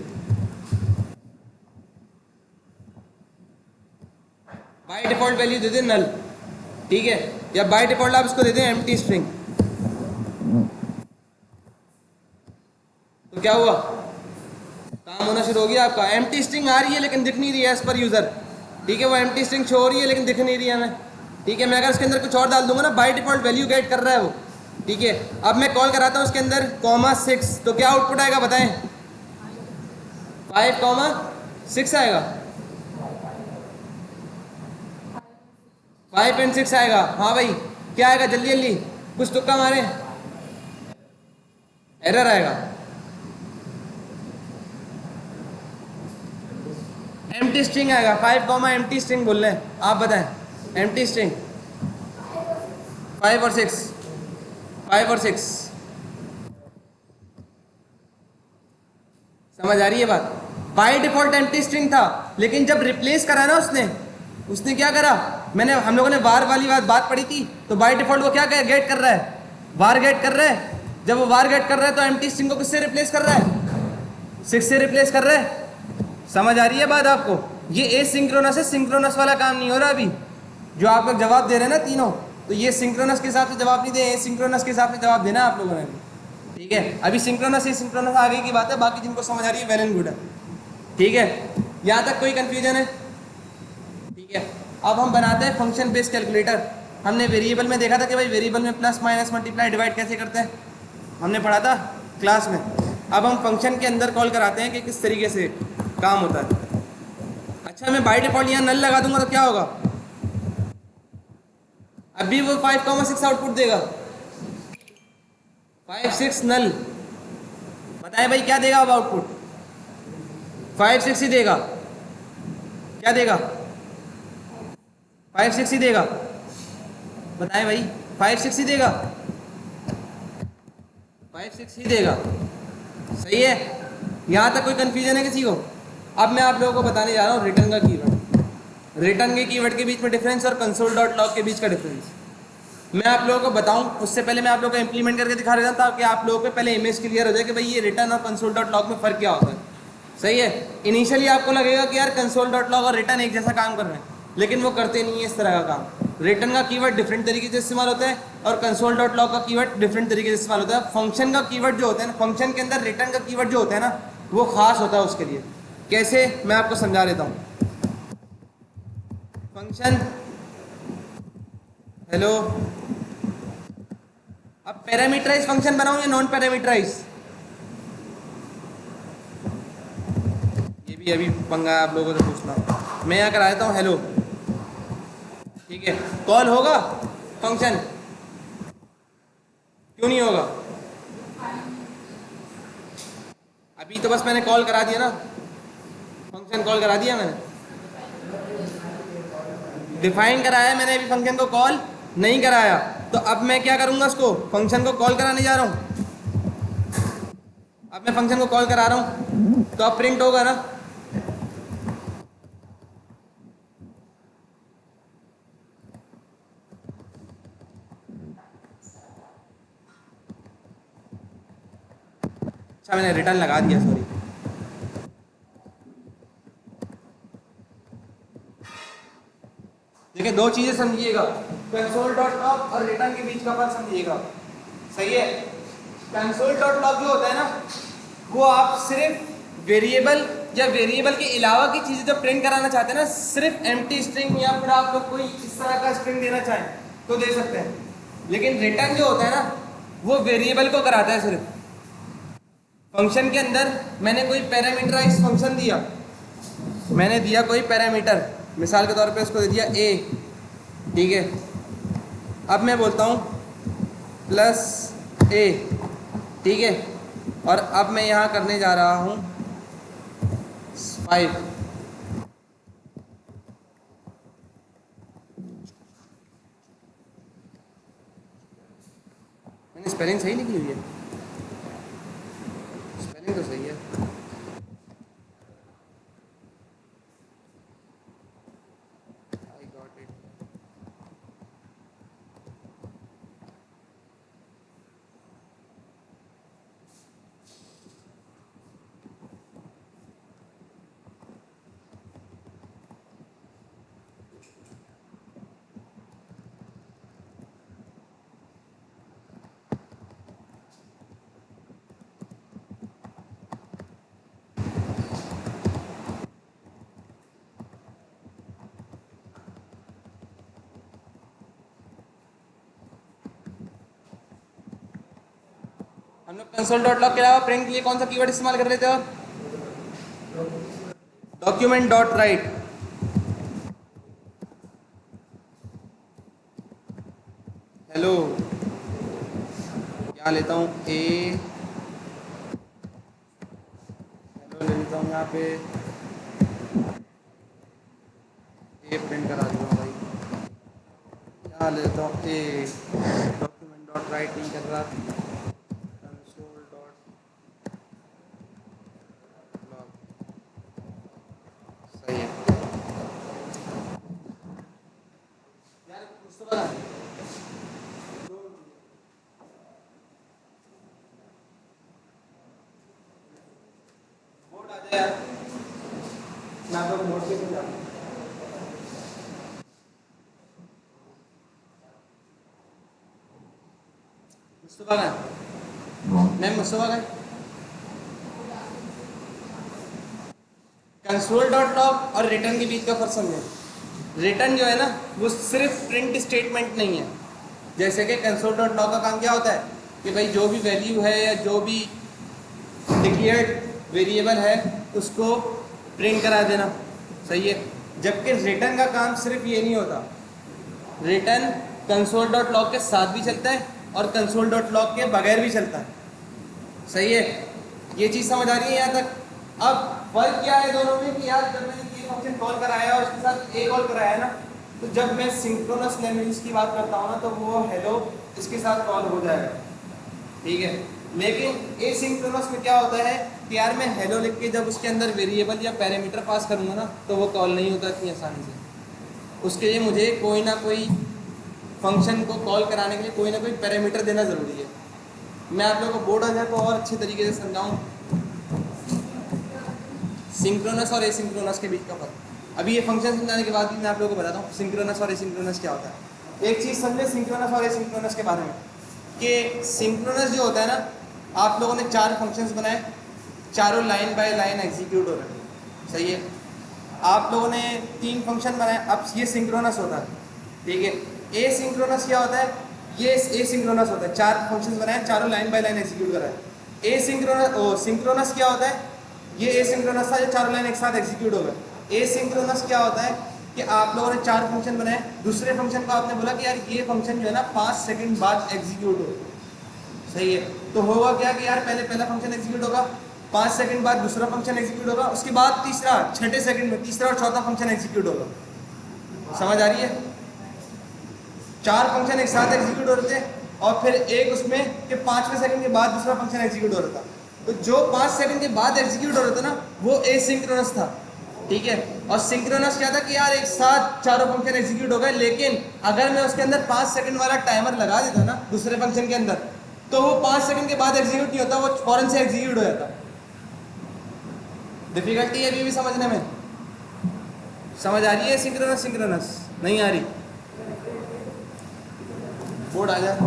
बाय डिफॉल्ट वैल्यू दे दें नल, ठीक है, या बाय डिफॉल्ट आप इसको दे दें एम्प्टी स्ट्रिंग। तो क्या हुआ? काम होना शुरू हो गया आपका। एम्प्टी स्ट्रिंग आ रही है लेकिन दिख नहीं रही है एज पर यूजर, ठीक है, वो एम्प्टी स्ट्रिंग शो हो रही है लेकिन दिख नहीं रही है हमें, ठीक है। मैं अगर इसके अंदर कुछ और डाल दूंगा ना, बाय डिफॉल्ट वैल्यू गेट कर रहा है वो, ठीक है। अब मैं कॉल कराता हूँ उसके अंदर (6), तो क्या आउटपुट आएगा बताएं? 5, 6 आएगा, 5 एंड 6 आएगा। हाँ भाई, क्या आएगा? जल्दी जल्दी कुछ तुक्का मारे, एरर आएगा। एम्प्टी स्ट्रिंग आएगा, 5 एम्प्टी स्ट्रिंग बोल रहे हैं आप, बताएं एम्प्टी स्ट्रिंग 5 और 6, 5 और 6। समझ आ रही है बात? बाय डिफॉल्ट एम्प्टी स्ट्रिंग था, लेकिन जब रिप्लेस करा ना उसने, उसने क्या करा? मैंने हम लोगों ने वार वाली बात पढ़ी थी, तो बाय डिफॉल्ट वो क्या गेट कर रहा है? वार गेट कर रहा है। जब वो वार गेट कर रहा है तो एम्प्टी स्ट्रिंग को किससे रिप्लेस कर रहा है? 6 से रिप्लेस कर रहा है। समझ आ रही है बात आपको? ये एसिंक्रोनस है, सिंक्रोनस वाला काम नहीं हो रहा अभी। जो आप लोग जवाब दे रहे हैं ना तीनों, तो ये सिंक्रोनस के हिसाब से जवाब नहीं दे, एसिंक्रोनस के हिसाब से जवाब देना आप लोगों ने भी, ठीक है। अभी सिंक्रोनस एसिंक्रोनस आगे की बात है, बाकी जिनको समझ आ रही है वेल एंड गुड है, ठीक है। यहाँ तक कोई कंफ्यूजन है? ठीक है। अब हम बनाते हैं फंक्शन बेस्ड कैलकुलेटर। हमने वेरिएबल में देखा था कि भाई वेरिएबल में प्लस माइनस मल्टीप्लाई डिवाइड कैसे करते हैं, हमने पढ़ा था क्लास में। अब हम फंक्शन के अंदर कॉल कराते हैं कि किस तरीके से काम होता है। अच्छा, मैं बाय डिफॉल्ट यहाँ नल लगा दूंगा तो क्या होगा? अभी वो 5, 6 आउटपुट देगा, 5 6 नल। बताएं भाई क्या देगा अब आउटपुट? 5 6 ही देगा। क्या देगा? 5 6 ही देगा। बताएं भाई, 5 6 ही देगा, 5 6 ही देगा। सही है, यहाँ तक कोई कंफ्यूजन है किसी को? अब मैं आप लोगों को बताने जा रहा हूँ रिटर्न का कीवर्ड, रिटर्न के कीवर्ड के बीच में डिफरेंस और कंसोल डॉट लॉग के बीच का डिफरेंस मैं आप लोगों को बताऊं। उससे पहले मैं आप लोगों को इंप्लीमेंट करके दिखा रहा था ताकि आप लोगों को पहले इमेज क्लियर हो जाए कि भाई ये रिटर्न और कंसोल डॉट लॉग में फ़र्क क्या होता है। सही है, इनिशियली आपको लगेगा कि यार कंसोल डॉट लॉग और रिटर्न एक जैसा काम कर रहे हैं, लेकिन वो करते नहीं है इस तरह का काम। रिटर्न का कीवर्ड डिफरेंट तरीके से इस्तेमाल होता है और कंसोल डॉट लॉग का कीवर्ड डिफरेंट तरीके से इस्तेमाल होता है। फंक्शन का कीवर्ड जो होता है ना, फंक्शन के अंदर रिटर्न का कीवर्ड जो होता है ना, वो खास होता है उसके लिए। कैसे, मैं आपको समझा देता हूँ। फंक्शन, हेलो, अब पैरामीटराइज फंक्शन बनाऊं या नॉन पैरामीटराइज? ये भी अभी पंगा है आप लोगों से पूछना। मैं यहाँ करा देता हूँ हेलो, ठीक है। कॉल होगा फंक्शन? क्यों नहीं होगा? अभी तो बस मैंने कॉल करा दिया ना, फंक्शन कॉल करा दिया मैंने, डिफाइन कराया मैंने, अभी फंक्शन को कॉल नहीं कराया। तो अब मैं क्या करूंगा? उसको फंक्शन को कॉल कराने जा रहा हूँ। अब मैं फंक्शन को कॉल करा रहा हूँ, तो अब प्रिंट होगा ना। अच्छा, मैंने रिटर्न लगा दिया, सॉरी। देखिए दो चीजें समझिएगा, कंसोल डॉट लॉग और रिटर्न के बीच का फर्क समझिएगा। सही है। कंसोल डॉट लॉग जो होता है ना, वो आप सिर्फ वेरिएबल या वेरिएबल के अलावा की चीजें जो प्रिंट कराना चाहते हैं ना, सिर्फ एम्प्टी स्ट्रिंग या फिर आप लोग कोई इस तरह का स्ट्रिंग देना चाहें तो दे सकते हैं। लेकिन रिटर्न जो होता है ना, वो वेरिएबल को कराता है सिर्फ। फंक्शन के अंदर मैंने कोई पैरामीटराइज्ड फंक्शन दिया, मैंने दिया कोई पैरामीटर, मिसाल के तौर पे उसको दे दिया a, ठीक है। अब मैं बोलता हूँ प्लस a, ठीक है, और अब मैं यहाँ करने जा रहा हूँ 5। मैंने स्पेलिंग सही लिखी हुई है, स्पेलिंग तो सही है। हम लोग कंसोल डॉट लॉग के अलावा प्रिंट के लिए कौन सा कीवर्ड इस्तेमाल कर रहे थे? और डॉक्यूमेंट डॉट राइट। हेलो, क्या लेता हूँ ए, हेलो ले लेता हूँ यहाँ पे, ए प्रिंट करा दूँगा भाई। क्या लेता हूँ ए, डॉक्यूमेंट डॉट राइट नहीं कर रहा, कंसोल डॉट लॉग, सही है यार। कुछ तो बना बोर्ड आ जाए यार, मैं तो बोर्ड पे नहीं जाता। मुस्तफा का मैम, मुस्तफा का कंसोल डॉट लॉग और रिटर्न के बीच का फर्क समझें। रिटर्न जो है ना, वो सिर्फ प्रिंट स्टेटमेंट नहीं है। जैसे कि कंसोल डॉट लॉग का काम क्या होता है कि भाई जो भी वैल्यू है या जो भी डिक्लेयर्ड वेरिएबल है उसको प्रिंट करा देना, सही है। जबकि रिटर्न का काम सिर्फ ये नहीं होता, रिटर्न कंसोल डॉट लॉग के साथ भी चलता है और कंसोल डॉट लॉग के बगैर भी चलता है, सही है। ये चीज़ समझ आ रही है यहाँ तक? अब फर्क क्या है दोनों में कि यार जब मैंने ये फंक्शन कॉल कराया और उसके साथ ए कॉल कराया ना, तो जब मैं सिंक्रोनस लैंग्वेज की बात करता हूँ ना, तो वो हेलो इसके साथ कॉल हो जाएगा, ठीक है। लेकिन एसिंक्रोनस में क्या होता है कि यार मैं हेलो लिख के जब उसके अंदर वेरिएबल या पैरामीटर पास करूँगा ना, तो वो कॉल नहीं होता इतनी आसानी से। उसके लिए मुझे कोई ना कोई फंक्शन को कॉल कराने के लिए कोई ना कोई पैरामीटर देना ज़रूरी है। मैं आप लोगों को बोर्ड अगर को और अच्छे तरीके से समझाऊँ, सिंक्रोनस और एसिंक्रोनस के बीच का फर्क। अभी ये फंक्शन समझाने के बाद भी मैं आप लोगों को बताता हूँ सिंक्रोनस और एसिंक्रोनस क्या होता है। एक चीज़ समझे सिंक्रोनस और एसिंक्रोनस के बारे में, कि सिंक्रोनस जो होता है ना, आप लोगों ने 4 फंक्शंस बनाए, चारों लाइन बाय लाइन एग्जीक्यूट हो रहे हैं, सही है। आप लोगों ने 3 फंक्शन बनाए, अब ये सिंक्रोनस होता है, ठीक है। एसिंक्रोनस क्या होता है? ये एसिंक्रोनस होता है, 4 फंक्शंस बनाए, चारों लाइन बाय लाइन एग्जीक्यूट कराए। एसिंक्रोनस सिंक्रोनस क्या होता है? ये एसिंक्रोनस था जो चारों लाइन एक साथ एग्जीक्यूट हो गए। एसिंक्रोनस क्या होता है कि आप लोगों ने 4 फंक्शन बनाए, दूसरे फंक्शन को आपने बोला कि यार ये फंक्शन जो है ना 5 सेकंड बाद एग्जीक्यूट हो, सही है। तो होगा क्या कि यार पहले पहला फंक्शन एग्जीक्यूट होगा, 5 सेकंड बाद दूसरा फंक्शन एग्जीक्यूट होगा, उसके बाद तीसरा, छठे सेकंड में तीसरा और चौथा फंक्शन एग्जीक्यूट होगा। समझ आ रही है? 4 फंक्शन एक साथ एग्जीक्यूट हो रहे थे और फिर एक उसमें कि 5वें सेकंड के बाद दूसरा फंक्शन एग्जीक्यूट हो रहा था। तो जो 5 सेकंड के बाद एग्जीक्यूट हो रहा था ना, वो एसिंक्रोनस था, ठीक है। और सिंक्रोनस क्या था कि यार एक साथ चारों फंक्शन एग्जीक्यूट हो गए, लेकिन अगर मैं उसके अंदर 5 सेकंड वाला टाइमर लगा देता ना दूसरे फंक्शन के अंदर, तो वो 5 सेकंड के बाद एग्जीक्यूट नहीं होता, वो फौरन से एग्जीक्यूट हो जाता। डिफिकल्टी है अभी भी समझने में? समझ आ रही है सिंक्रोनस सिंक्रोनस? नहीं आ रही? बोर्ड आ जाए।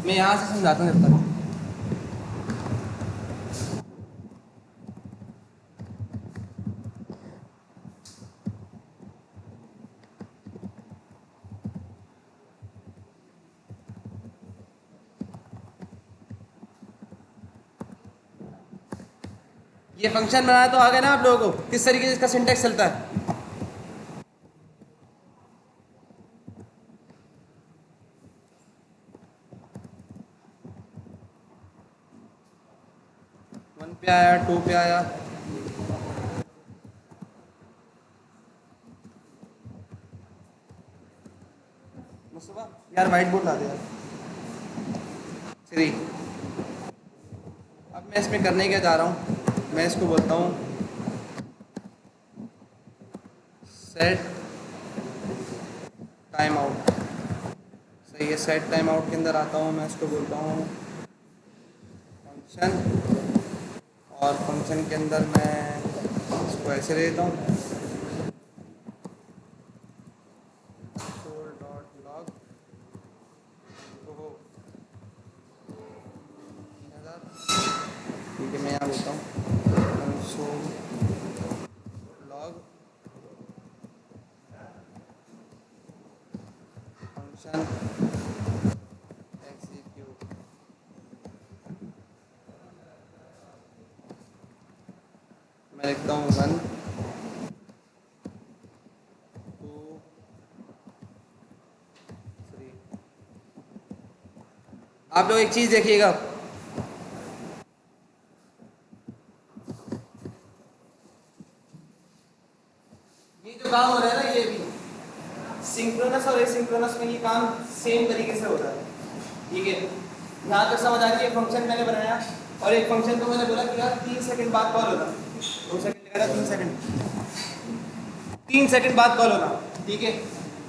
मैं यहाँ से समझाता हूँ जब तक। ये फंक्शन बनाना तो आ गया ना आप लोगों को, किस तरीके से इसका सिंटेक्स चलता है। वन पे आया, टू पे आया, मुस्तफा यार वाइट बोर्ड ला दे यार। थ्री। अब मैं इसमें करने क्या जा रहा हूँ, मैं इसको बोलता हूँ सेट टाइम आउट। सही है, सेट टाइम आउट के अंदर आता हूँ, मैं इसको बोलता हूँ फंक्शन, और फंक्शन के अंदर मैं इसको ऐसे दे देता हूँ डॉट लॉग। ठीक है, मैं यहाँ बोलता हूँ कंसोल लॉग फंक्शन एग्जीक्यूट। मैं लिखता हूँ 1 2 3। आप लोग एक चीज़ देखिएगा, ये जो काम हो रहा है ना, ये भी सिंक्रोनस और एसिंक्रोनस में ये काम सेम तरीके से हो रहा है। ठीक है, यहाँ तक समझ आ रही है। फंक्शन मैंने बनाया और एक फंक्शन को मैंने बोला कि यार 3 सेकंड बाद कॉल होना, 2 सेकंड लगा, 3 सेकंड, 3 सेकंड बाद कॉल होना। ठीक है,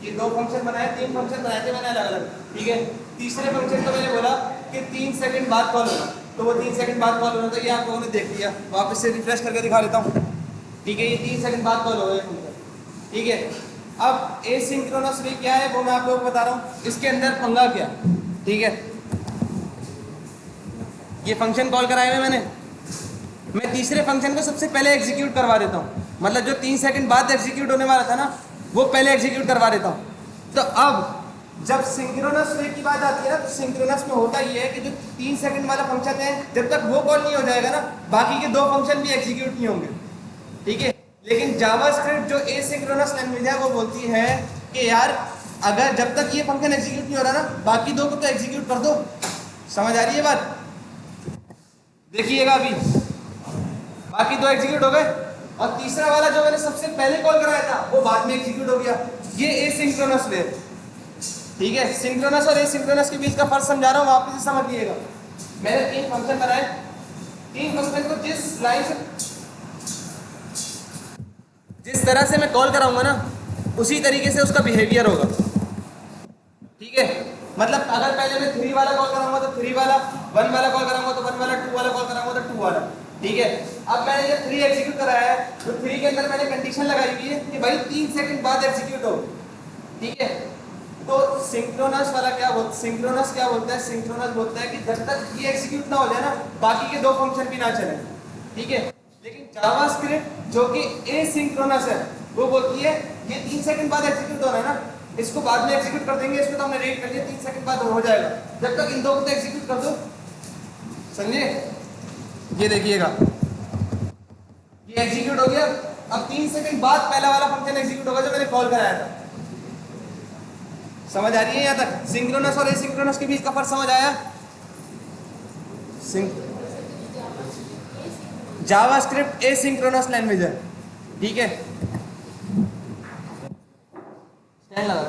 ये दो फंक्शन बनाए, 3 फंक्शन बनाए थे मैंने अलग अलग। ठीक है, तीसरे फंक्शन को मैंने बोला कि 3 सेकंड बाद कॉल होना, तो वो 3 सेकंड बाद कॉल होना, तो ये आप लोगों ने देख लिया। वापस से रिफ्रेश करके दिखा देता हूँ। ठीक है, ये 3 सेकंड बाद कॉल हो गया फंक्शन। ठीक है, अब एसिंक्रोनस वे क्या है वो मैं आप लोगों को बता रहा हूँ। इसके अंदर पंगा क्या। ठीक है, ये फंक्शन कॉल कराए हुए मैंने, मैं तीसरे फंक्शन को सबसे पहले एग्जीक्यूट करवा देता हूँ। मतलब जो 3 सेकंड बाद एग्जीक्यूट होने वाला था ना, वो पहले एग्जीक्यूट करवा देता हूँ। तो अब जब सिंक्रोनस वे की बात आती है ना, तो सिंक्रोनस में होता ये है कि जो 3 सेकंड वाला फंक्शन है, जब तक वो कॉल नहीं हो जाएगा ना, बाकी के 2 फंक्शन भी एग्जीक्यूट नहीं होंगे। ठीक है, लेकिन जावास्क्रिप्ट जो एसिंक्रोनस लैंग्वेज है वो बोलती है कि यार अगर जब तक ये फंक्शन एग्जीक्यूट नहीं हो रहा ना, बाकी 2 को तो एग्जीक्यूट कर दो। समझ आ रही है बात? देखिएगा अभी बाकी 2 एग्जीक्यूट हो गए और तीसरा वाला जो मैंने सबसे पहले कॉल कराया था वो बाद में एग्जीक्यूट हो गया। ये एसिंक्रोनस वे। ठीक है, सिंक्रोनस और एसिंक्रोनस के बीच का फर्क समझा रहा हूँ, वापस से समझ लीजिएगा। मैंने 3 फंक्शन बनाए, 3 फंक्शन को जिस तरह से मैं कॉल कराऊंगा ना, उसी तरीके से उसका बिहेवियर होगा। ठीक है, मतलब अगर पहले मैं 3 वाला कॉल कराऊंगा तो 3 वाला, 1 वाला कॉल कराऊंगा तो 1 वाला, 2 वाला कॉल कराऊंगा तो 2 वाला। ठीक है, अब मैंने ये 3 एग्जीक्यूट कराया है, तो 3 के अंदर मैंने कंडीशन लगाई हुई है कि भाई 3 सेकंड बाद एग्जीक्यूट हो। ठीक है, तो सिंक्रोनस वाला सिंक्रोनस क्या बोलता है? सिंक्रोनस बोलता है कि जब तक ये एग्जीक्यूट ना हो जाए ना, बाकी के 2 फंक्शन भी ना चले। ठीक है, लेकिन जावास्क्रिप्ट जो कि एसिंक्रोनस है, वो बोलती है ये 3 सेकंड बाद एग्जीक्यूट हो रहा है ना, इसको बाद में एग्जीक्यूट कर देंगे, इसको तो हमने रेट कर लिया, 3 सेकंड बाद हो जाएगा, जब तक इन 2 को तो एग्जीक्यूट कर दो। समझे? ये देखिएगा, ये एग्जीक्यूट हो गया। अब 3 सेकंड बाद पहला वाला फंक्शन एग्जीक्यूट होगा जो मैंने कॉल कराया था। समझ आ रही है यहाँ तक? सिंक्रोनस और एसिंक्रोनस के बीच का फर्क समझ आया? जावास्क्रिप्ट एसिंक्रोनस लैंग्वेज है। ठीक है, स्टैंड लगा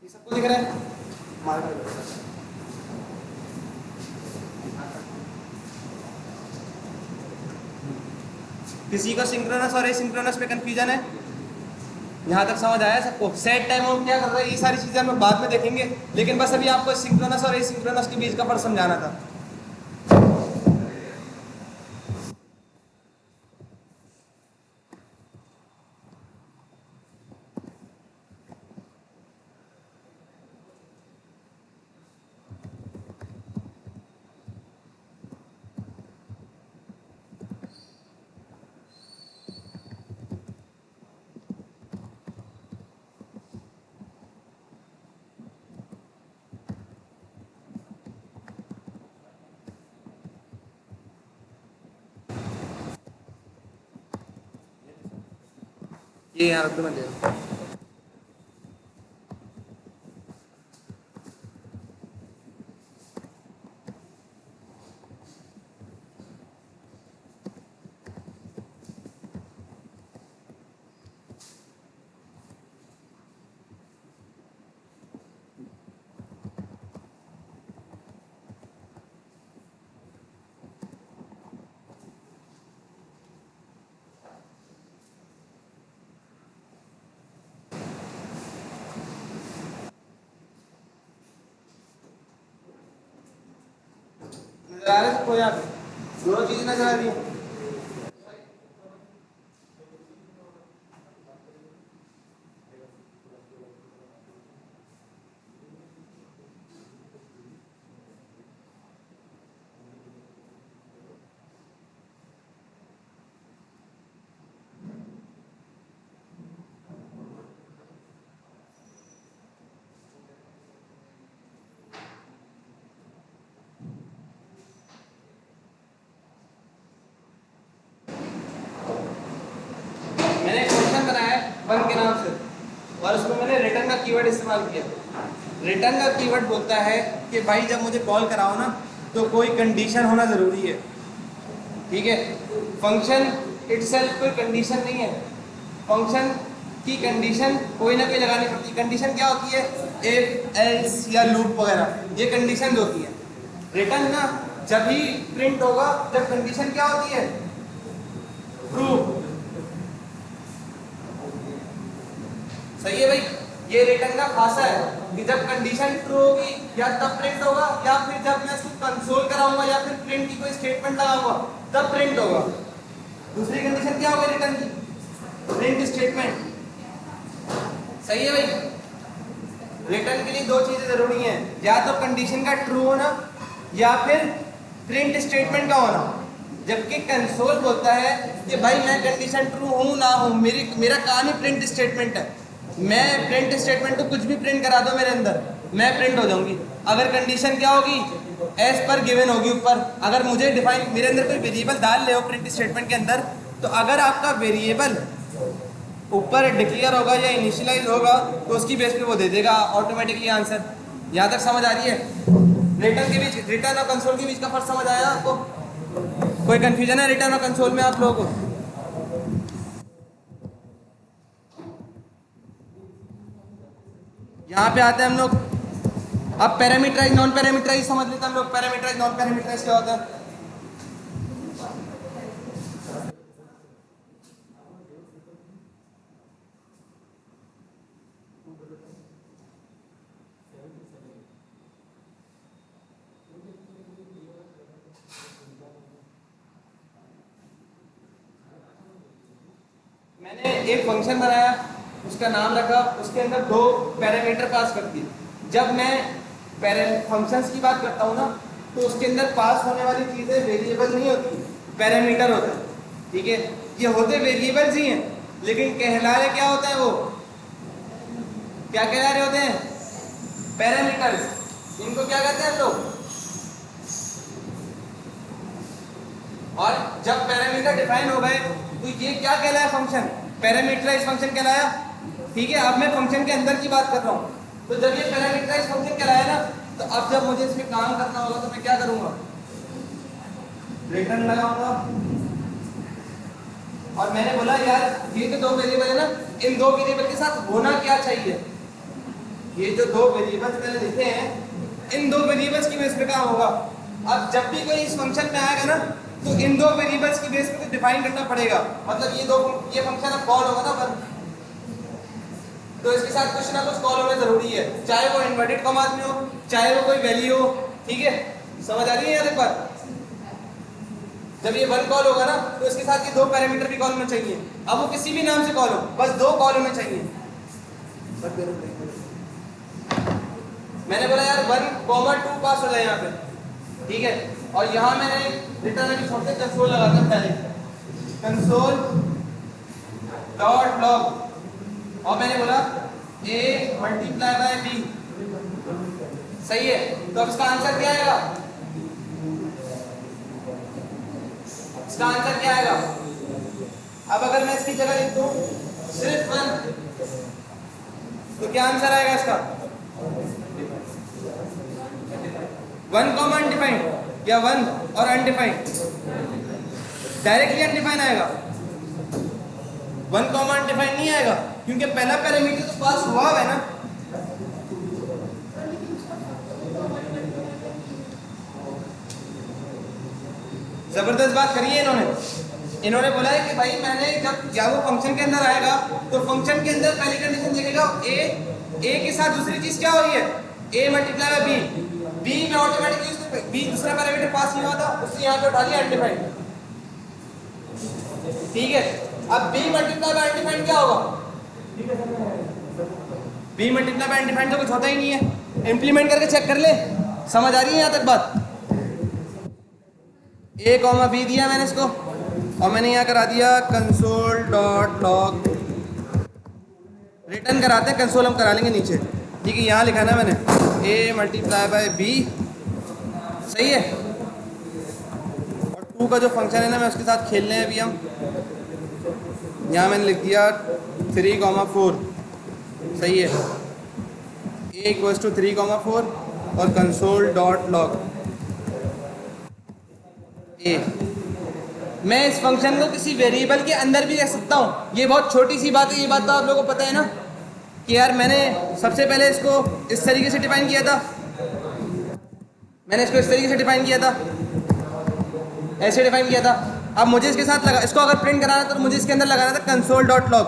ये सबको दिख रहा है? किसी को सिंक्रोनस और एसिंक्रोनस पे कंफ्यूजन है? यहाँ तक समझ आया सबको? सेट टाइम हम क्या कर रहे हैं, ये सारी चीजें हम बाद में देखेंगे, लेकिन बस अभी आपको सिंक्रोनस और एसिंक्रोनस के बीच का फर्क समझाना था। ये यहाँ रख दो, मैं दे रहा हूँ। नजर आ रहा है सबको? यहाँ पे दोनों चीजें नजर आ रही है। मैंने एक फंक्शन बनाया है वन के नाम से, और उसमें मैंने रिटर्न का कीवर्ड इस्तेमाल किया। रिटर्न का कीवर्ड बोलता है कि भाई जब मुझे कॉल कराओ ना तो कोई कंडीशन होना ज़रूरी है, ठीक है? फंक्शन इटसेल्फ कोई कंडीशन नहीं है, फंक्शन की कंडीशन कोई ना कोई लगानी पड़ती है। कंडीशन क्या होती है? इफ, एल्स या लूप वगैरह, ये कंडीशन होती है। रिटर्न ना जब ही प्रिंट होगा जब कंडीशन क्या होती है? ट्रू। सही है भाई? ये रिटर्न का खासा है कि जब कंडीशन ट्रू होगी या तब प्रिंट होगा, या फिर जब मैं उसको कंसोल कराऊंगा या फिर प्रिंट की कोई स्टेटमेंट लगाऊंगा तब प्रिंट होगा। दूसरी कंडीशन क्या होगी रिटर्न की? Print statement. सही है भाई? रिटर्न के लिए दो चीजें जरूरी हैं, या तो कंडीशन का ट्रू होना या फिर प्रिंट स्टेटमेंट का होना। जबकि कंसोल बोलता है कि भाई मैं कंडीशन ट्रू हूं ना हूं, मेरा काम ही प्रिंट स्टेटमेंट है। मैं प्रिंट स्टेटमेंट तो कुछ भी प्रिंट करा दो मेरे अंदर, मैं प्रिंट हो जाऊंगी। अगर कंडीशन क्या होगी? एज पर गिवन होगी ऊपर। अगर मुझे डिफाइन मेरे अंदर कोई वेरिएबल डाल ले हो प्रिंट स्टेटमेंट के अंदर, तो अगर आपका वेरिएबल ऊपर डिक्लेयर होगा या इनिशियलाइज होगा तो उसकी बेस पे वो दे देगा ऑटोमेटिकली आंसर। यहाँ तक समझ आ रही है? रिटर्न के बीच, रिटर्न और कंसोल के बीच का फर्क समझ आया आपको? कोई कंफ्यूजन है रिटर्न और कंसोल में आप लोगों को? यहाँ पे आते हैं हम लोग अब पैरामीटराइज नॉन पैरामीटराइज समझ लेते हैं हम लोग। पैरामीटराइज नॉन पैरामीटराइज क्या होता है? मैंने एक फंक्शन बनाया, उसका नाम रखा, उसके अंदर दो पैरामीटर पास कर दिए। जब मैं फंक्शंस की बात करता हूँ ना तो उसके अंदर पास होने वाली चीजें वेरिएबल नहीं होती, पैरामीटर होता है, ठीक है? ये होते वेरिएबल्स ही हैं, लेकिन कहला रहे क्या होता है? वो क्या कहला रहे होते हैं? पैरामीटर्स। इनको क्या कहते हैं लोग? और जब पैरामीटर डिफाइन हो गए तो ये क्या कहलाया? फंक्शन। पैरामीटराइज फंक्शन कहलाया, ठीक है? अब मैं फंक्शन के अंदर की बात कर रहा हूँ। तो जब ये पैरामीटराइज फंक्शन कहलाया ना, तो अब जब मुझे इसमें काम करना होगा तो मैं क्या करूंगा? रिटर्न लगाऊंगा। और मैंने बोला यार ये तो दो वेरिएबल है ना, इन दो वेरिएबल के साथ होना क्या चाहिए? ये जो दो वेरिएबल्स मैंने लिखे हैं, इन दो वेरिएबल्स की बेस पे काम होगा। अब जब भी कोई इस फंक्शन में आएगा ना तो इन दो वेरिएबल्स की बेस पे डिफाइन करना पड़ेगा। मतलब ये फंक्शन अब कॉल होगा ना वन, तो इसके साथ कुछ ना कुछ कॉल होना जरूरी है, चाहे वो इन्वर्टेड कॉमास में हो, चाहे वो कोई वैल्यू हो। ठीक है, समझ आ रही है यार एक बात? जब ये वन कॉल होगा ना तो इसके साथ ये दो पैरामीटर भी कॉल होने चाहिए। अब वो किसी भी नाम से कॉल हो, बस दो कॉल होने चाहिए। मैंने बोला यार 1, 2 पास हो जाए यहाँ पे, ठीक है। और यहाँ मैंने रिटर्न अभी छोड़ते कंसोल लगाता हूँ पहले, कंसोल डॉट लॉग, और मैंने बोला a मल्टीप्लाई बाय b, सही है। तो अब इसका आंसर क्या आएगा? इसका आंसर क्या आएगा? अब अगर मैं इसकी जगह लिख दूं सिर्फ 1, तो क्या आंसर आएगा इसका? 1 कॉमा अनडिफाइंड या 1 और अनडिफाइंड? डायरेक्टली अनडिफाइंड आएगा, 1 कॉमा अनडिफाइंड नहीं आएगा, क्योंकि पहला पैरामीटर तो पास हुआ है ना। जबरदस्त बात करी है इन्होंने बोला है कि भाई मैंने जब या वो फंक्शन के अंदर आएगा तो फंक्शन के अंदर पहली कंडीशन देखेगा ए के साथ दूसरी चीज क्या हो रही है, a मल्टीप्लाई बाय b में ऑटोमेटिकली b दूसरा पैरामीटर पास नहीं हुआ था, उससे यहाँ पे उठा लिया अनडिफाइंड। ठीक है, अब b मल्टीप्लाई बाय अनडिफाइंड क्या होगा? b मल्टीप्लाई बाय अनडिफाइंड तो कुछ होता ही नहीं है, इंप्लीमेंट करके चेक कर ले। समझ आ रही है यहाँ तक बात? a कॉमा b दिया मैंने इसको, और मैंने यहाँ करा दिया कंसोल डॉट लॉग। रिटर्न कराते हैं, कंसोल हम करा लेंगे नीचे। ठीक है, यहाँ लिखा ना मैंने a मल्टीप्लाई बाय b, सही है। और 2 का जो फंक्शन है ना, मैं उसके साथ खेलने हैं अभी हम। यहाँ मैंने लिख दिया 3 कॉमा 4, सही है। a इक्वल्स टू 3 कॉमा 4 और कंसोल डॉट लॉग a। मैं इस फंक्शन को किसी वेरिएबल के अंदर भी रख सकता हूँ, ये बहुत छोटी सी बात है, ये बात तो आप लोगों को पता है ना कि यार मैंने सबसे पहले इसको इस तरीके से डिफाइन किया था, मैंने इसको इस तरीके से डिफाइन किया था, ऐसे डिफाइन किया था। अब मुझे इसके साथ लगा, इसको अगर प्रिंट कराना था तो मुझे इसके अंदर लगाना था console dot log,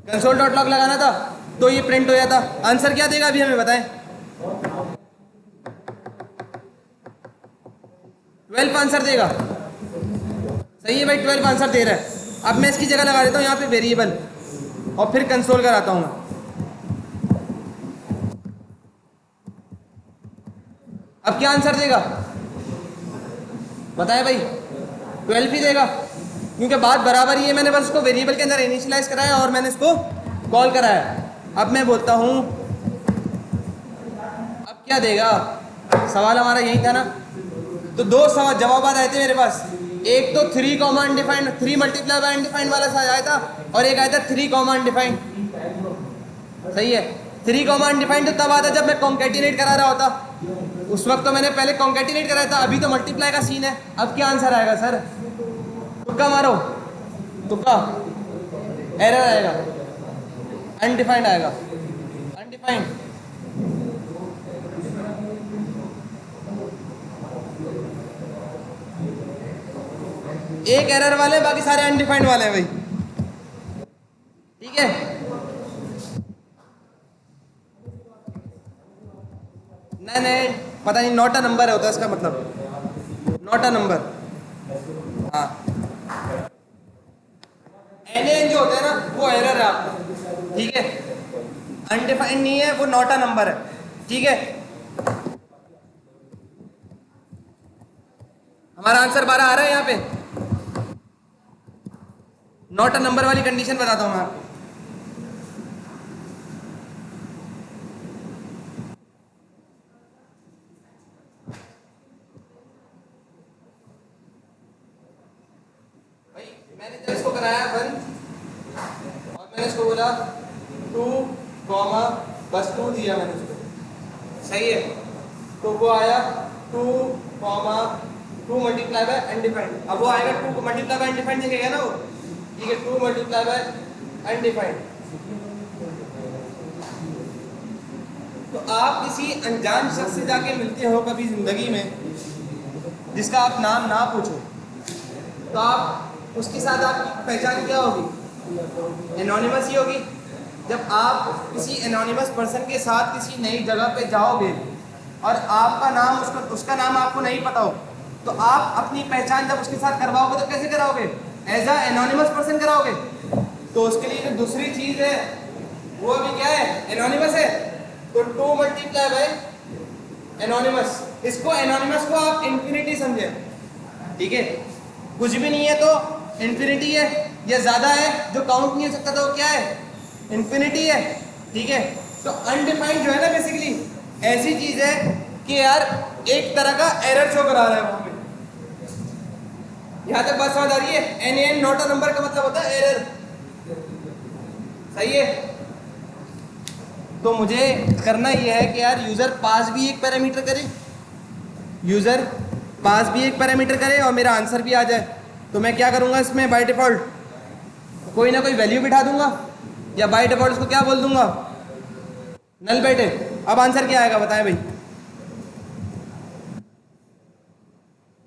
console dot log लगाना था तो ये प्रिंट हो जाता। आंसर क्या देगा अभी हमें बताएं? 12 आंसर देगा, सही है भाई, 12 आंसर दे रहा है। अब मैं इसकी जगह लगा देता हूँ यहाँ पे वेरिएबल और फिर कंसोल कराता हूँ मैं। अब क्या आंसर देगा बताएं भाई? 12 ही देगा, क्योंकि बात बराबर ही है। मैंने बस उसको वेरिएबल के अंदर इनिशियलाइज कराया और मैंने इसको कॉल कराया। अब मैं बोलता हूँ अब क्या देगा? सवाल हमारा यही था ना, तो दो सवाल जवाब आए थे मेरे पास। एक तो 3 comma undefined, 3 multiply by undefined वाला सा आया था, और एक आया था 3 कॉमा अनडिफाइंड, सही है। 3 कॉमा अनडिफाइंड तो तब आता जब मैं कॉन्केटिनेट करा रहा होता, उस वक्त तो मैंने पहले कॉन्केटिनेट कराया था, अभी तो मल्टीप्लाई का सीन है। अब क्या आंसर आएगा सर? तुक्का मारो, तुक्का, एरर आएगा, अनडिफाइंड आएगा, अनडिफाइंड। एक एरर वाले, बाकी सारे अनडिफाइंड वाले हैं भाई, ठीक है। नहीं नहीं, पता नहीं, नॉट अ नंबर होता है इसका मतलब, नॉट अ नंबर। हाँ, एन जो होता है ना वो एरर है आपका, ठीक है। अनडिफाइंड नहीं है, वो नॉट अ नंबर है, ठीक है। हमारा आंसर 12 आ रहा है यहाँ पे। नॉट अ नंबर वाली कंडीशन बताता हूँ मैं आपको। भाई मैंने जब इसको कराया 1 और मैंने इसको बोला 2 कॉमा, बस 2 दिया मैंने उसको, सही है। तो वो आया 2 कॉमा 2 मल्टीप्लाई बाय अनडिफाइंड। अब वो आएगा 2 मल्टीप्लाई बाय अनडिफाइंड दिखेगा ना वो, ठीक है। 2 मल्टीप्लाई बाय अनडिफाइंड, तो आप किसी अनजान शख्स से जाके मिलते हो कभी ज़िंदगी में, जिसका आप नाम ना पूछो, तो आप उसके साथ आपकी पहचान क्या होगी? एनोनिमस ही होगी। जब आप किसी एनोनिमस पर्सन के साथ किसी नई जगह पे जाओगे और आपका नाम उसका नाम आपको नहीं पता हो, तो आप अपनी पहचान जब उसके साथ करवाओगे तो कैसे कराओगे? एज अ एनोनिमस पर्सन कराओगे। तो उसके लिए जो दूसरी चीज़ है वो अभी क्या है? एनोनिमस है। तो 2 मल्टीप्लाई बाय एनोनिमस, इसको एनोनिमस को आप इन्फिनिटी समझे, ठीक है? कुछ भी नहीं है तो इन्फिनिटी है, या ज़्यादा है जो काउंट नहीं हो सकता तो क्या है? इन्फिनिटी है, ठीक है? तो अनडिफाइंड जो है ना बेसिकली ऐसी चीज़ है कि यार एक तरह का एरर शो करा रहा है वहाँ पे। यहाँ तक बात समझ आ रही है? एन नॉट अ नंबर का मतलब होता है एरर, सही है? तो मुझे करना यह है कि यार यूज़र पास भी एक पैरामीटर करे, यूज़र पास भी एक पैरामीटर करे और मेरा आंसर भी आ जाए। तो मैं क्या करूँगा इसमें? बाय डिफ़ॉल्ट कोई ना कोई वैल्यू बिठा दूंगा, या बाय डिफ़ॉल्ट उसको क्या बोल दूंगा? नल बैठे। अब आंसर क्या आएगा बताएं भाई?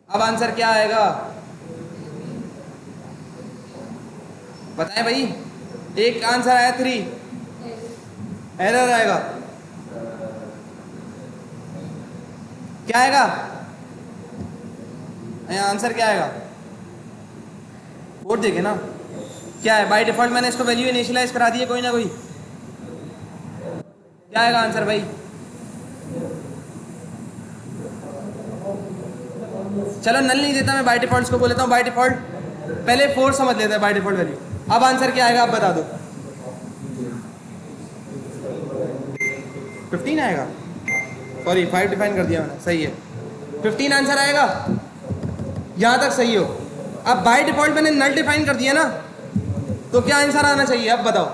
अब आंसर क्या आएगा बताएं भाई? एक आंसर आया 3, एरर आएगा। क्या आएगा? आंसर क्या आएगा? कोड देखे ना क्या है? बाय डिफॉल्ट मैंने इसको वैल्यू इनिशियलाइज करा दी है कोई ना कोई। क्या आएगा आंसर भाई? चलो नल नहीं देता मैं, बाय डिफॉल्ट इसको बोल लेता हूँ बाय डिफॉल्ट। पहले 4 समझ लेते हैं बाय डिफॉल्ट वैल्यू। अब आंसर क्या आएगा आप बता दो? 15 आएगा। सॉरी 5 डिफाइन कर दिया मैंने, सही है 15 आंसर आएगा। यहाँ तक सही हो। अब बाय डिफॉल्ट मैंने नल डिफाइन कर दिया ना, तो क्या आंसर आना चाहिए अब बताओ?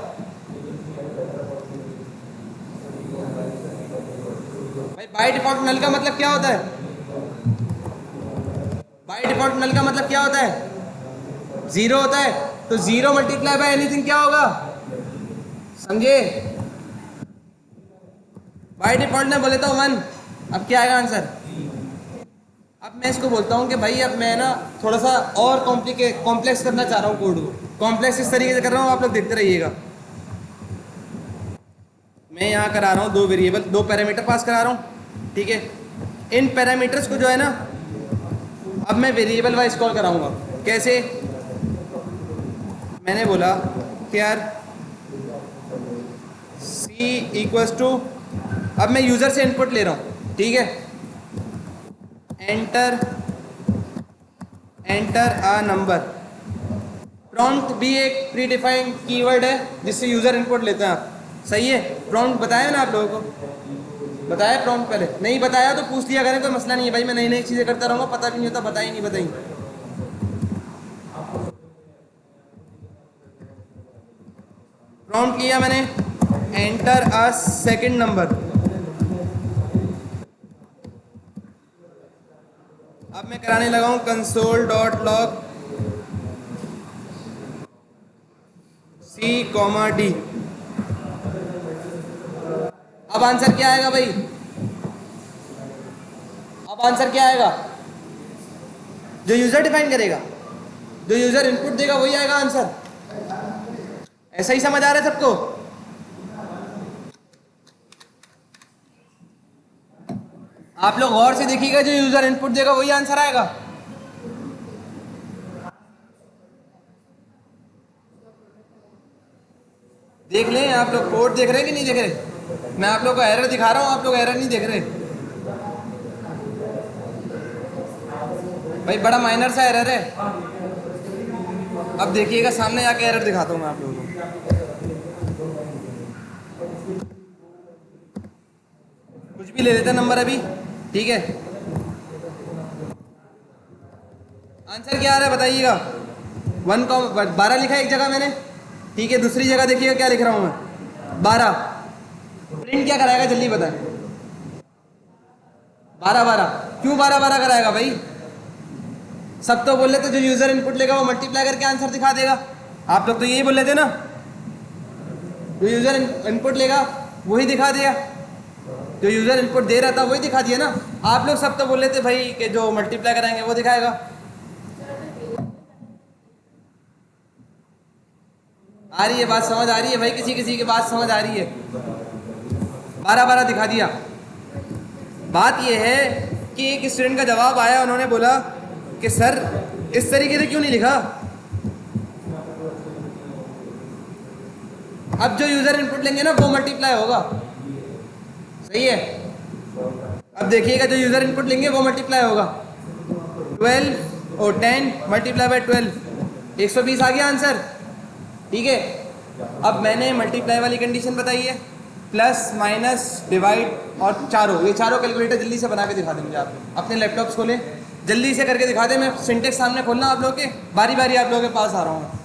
भाई बाय डिफॉल्ट नल का मतलब क्या होता है? बाय डिफॉल्ट नल का मतलब क्या होता है? 0 होता है। तो 0 मल्टीप्लाई बाय एनीथिंग क्या होगा? समझे? बाय डिफॉल्ट मैं बोलेता हूँ 1। अब क्या आएगा आंसर? अब मैं इसको बोलता हूँ कि भाई अब मैं ना थोड़ा सा और कॉम्प्लेक्स करना चाह रहा हूँ कोड को। कॉम्प्लेक्स इस तरीके से कर रहा हूँ, आप लोग देखते रहिएगा। मैं यहाँ करा रहा हूँ 2 वेरिएबल, 2 पैरामीटर पास करा रहा हूँ, ठीक है? इन पैरामीटर्स को जो है ना अब मैं वेरिएबल वाइज कॉल कराऊंगा। कैसे? मैंने बोला कि यार c इक्वल्स टू, अब मैं यूज़र से इनपुट ले रहा हूँ, ठीक है? Enter a number. प्रॉम्प्ट भी एक प्री डिफाइंड कीवर्ड है जिससे यूज़र इनपुट लेते हैं आप, सही है? प्रॉम्प्ट बताया ना आप लोगों को? बताया प्रॉम्प्ट? पहले नहीं बताया तो पूछ लिया करें, कोई मसला नहीं है भाई, मैं नई नई चीज़ें करता रहूँगा, पता भी नहीं होता बताई नहीं बताई। प्रॉम्प्ट लिया मैंने, एंटर अ सेकंड नंबर। अब मैं कराने लगा हूँ console.log C, D। अब आंसर क्या आएगा भाई? अब आंसर क्या आएगा? जो यूजर डिफाइन करेगा, जो यूजर इनपुट देगा वही आएगा आंसर। ऐसा ही समझ आ रहा है सबको? आप लोग गौर से देखिएगा, जो यूजर इनपुट देगा वही आंसर आएगा। देख लें आप लोग, कोड देख रहे हैं कि नहीं देख रहे? मैं आप लोगों को एरर दिखा रहा हूँ, आप लोग एरर नहीं देख रहे भाई, बड़ा माइनर सा एरर है। अब देखिएगा सामने जाके एरर दिखाता हूँ मैं आप लोगों को। कुछ भी ले लेते हैं नंबर अभी, ठीक है? आंसर क्या आ रहा है बताइएगा? 12 लिखा है एक जगह मैंने, ठीक है? दूसरी जगह देखिएगा क्या लिख रहा हूँ मैं, 12। प्रिंट क्या कराएगा जल्दी बताएं? 12 क्यों 12 कराएगा भाई? सब तो बोल रहे थे जो यूजर इनपुट लेगा वो मल्टीप्लाई करके आंसर दिखा देगा। आप लोग तो यही बोल रहे थे ना, जो यूजर इनपुट लेगा वही दिखा देगा। जो यूज़र इनपुट दे रहा था वही दिखा दिया ना। आप लोग सब तो बोले थे भाई कि जो मल्टीप्लाई कराएंगे वो दिखाएगा। आ रही है बात, समझ आ रही है भाई? किसी किसी की बात समझ आ रही है? 12 दिखा दिया। बात यह है कि एक स्टूडेंट का जवाब आया, उन्होंने बोला कि सर इस तरीके से क्यों नहीं लिखा। अब जो यूज़र इनपुट लेंगे ना वो मल्टीप्लाई होगा, सही है? अब देखिएगा, जो यूज़र इनपुट लेंगे वो मल्टीप्लाई होगा। 12 और 10 मल्टीप्लाई बाय 12, 120 आ गया आंसर, ठीक है। अब मैंने मल्टीप्लाई वाली कंडीशन बताई है, प्लस माइनस डिवाइड और चारों, ये चारों कैलकुलेटर जल्दी से बना के दिखा दें मुझे। आप अपने लैपटॉप्स खोलें, जल्दी से करके दिखा दें। मैं सिंटेक्स सामने खोलना आप लोगों के, बारी बारी आप लोगों के पास आ रहा हूँ।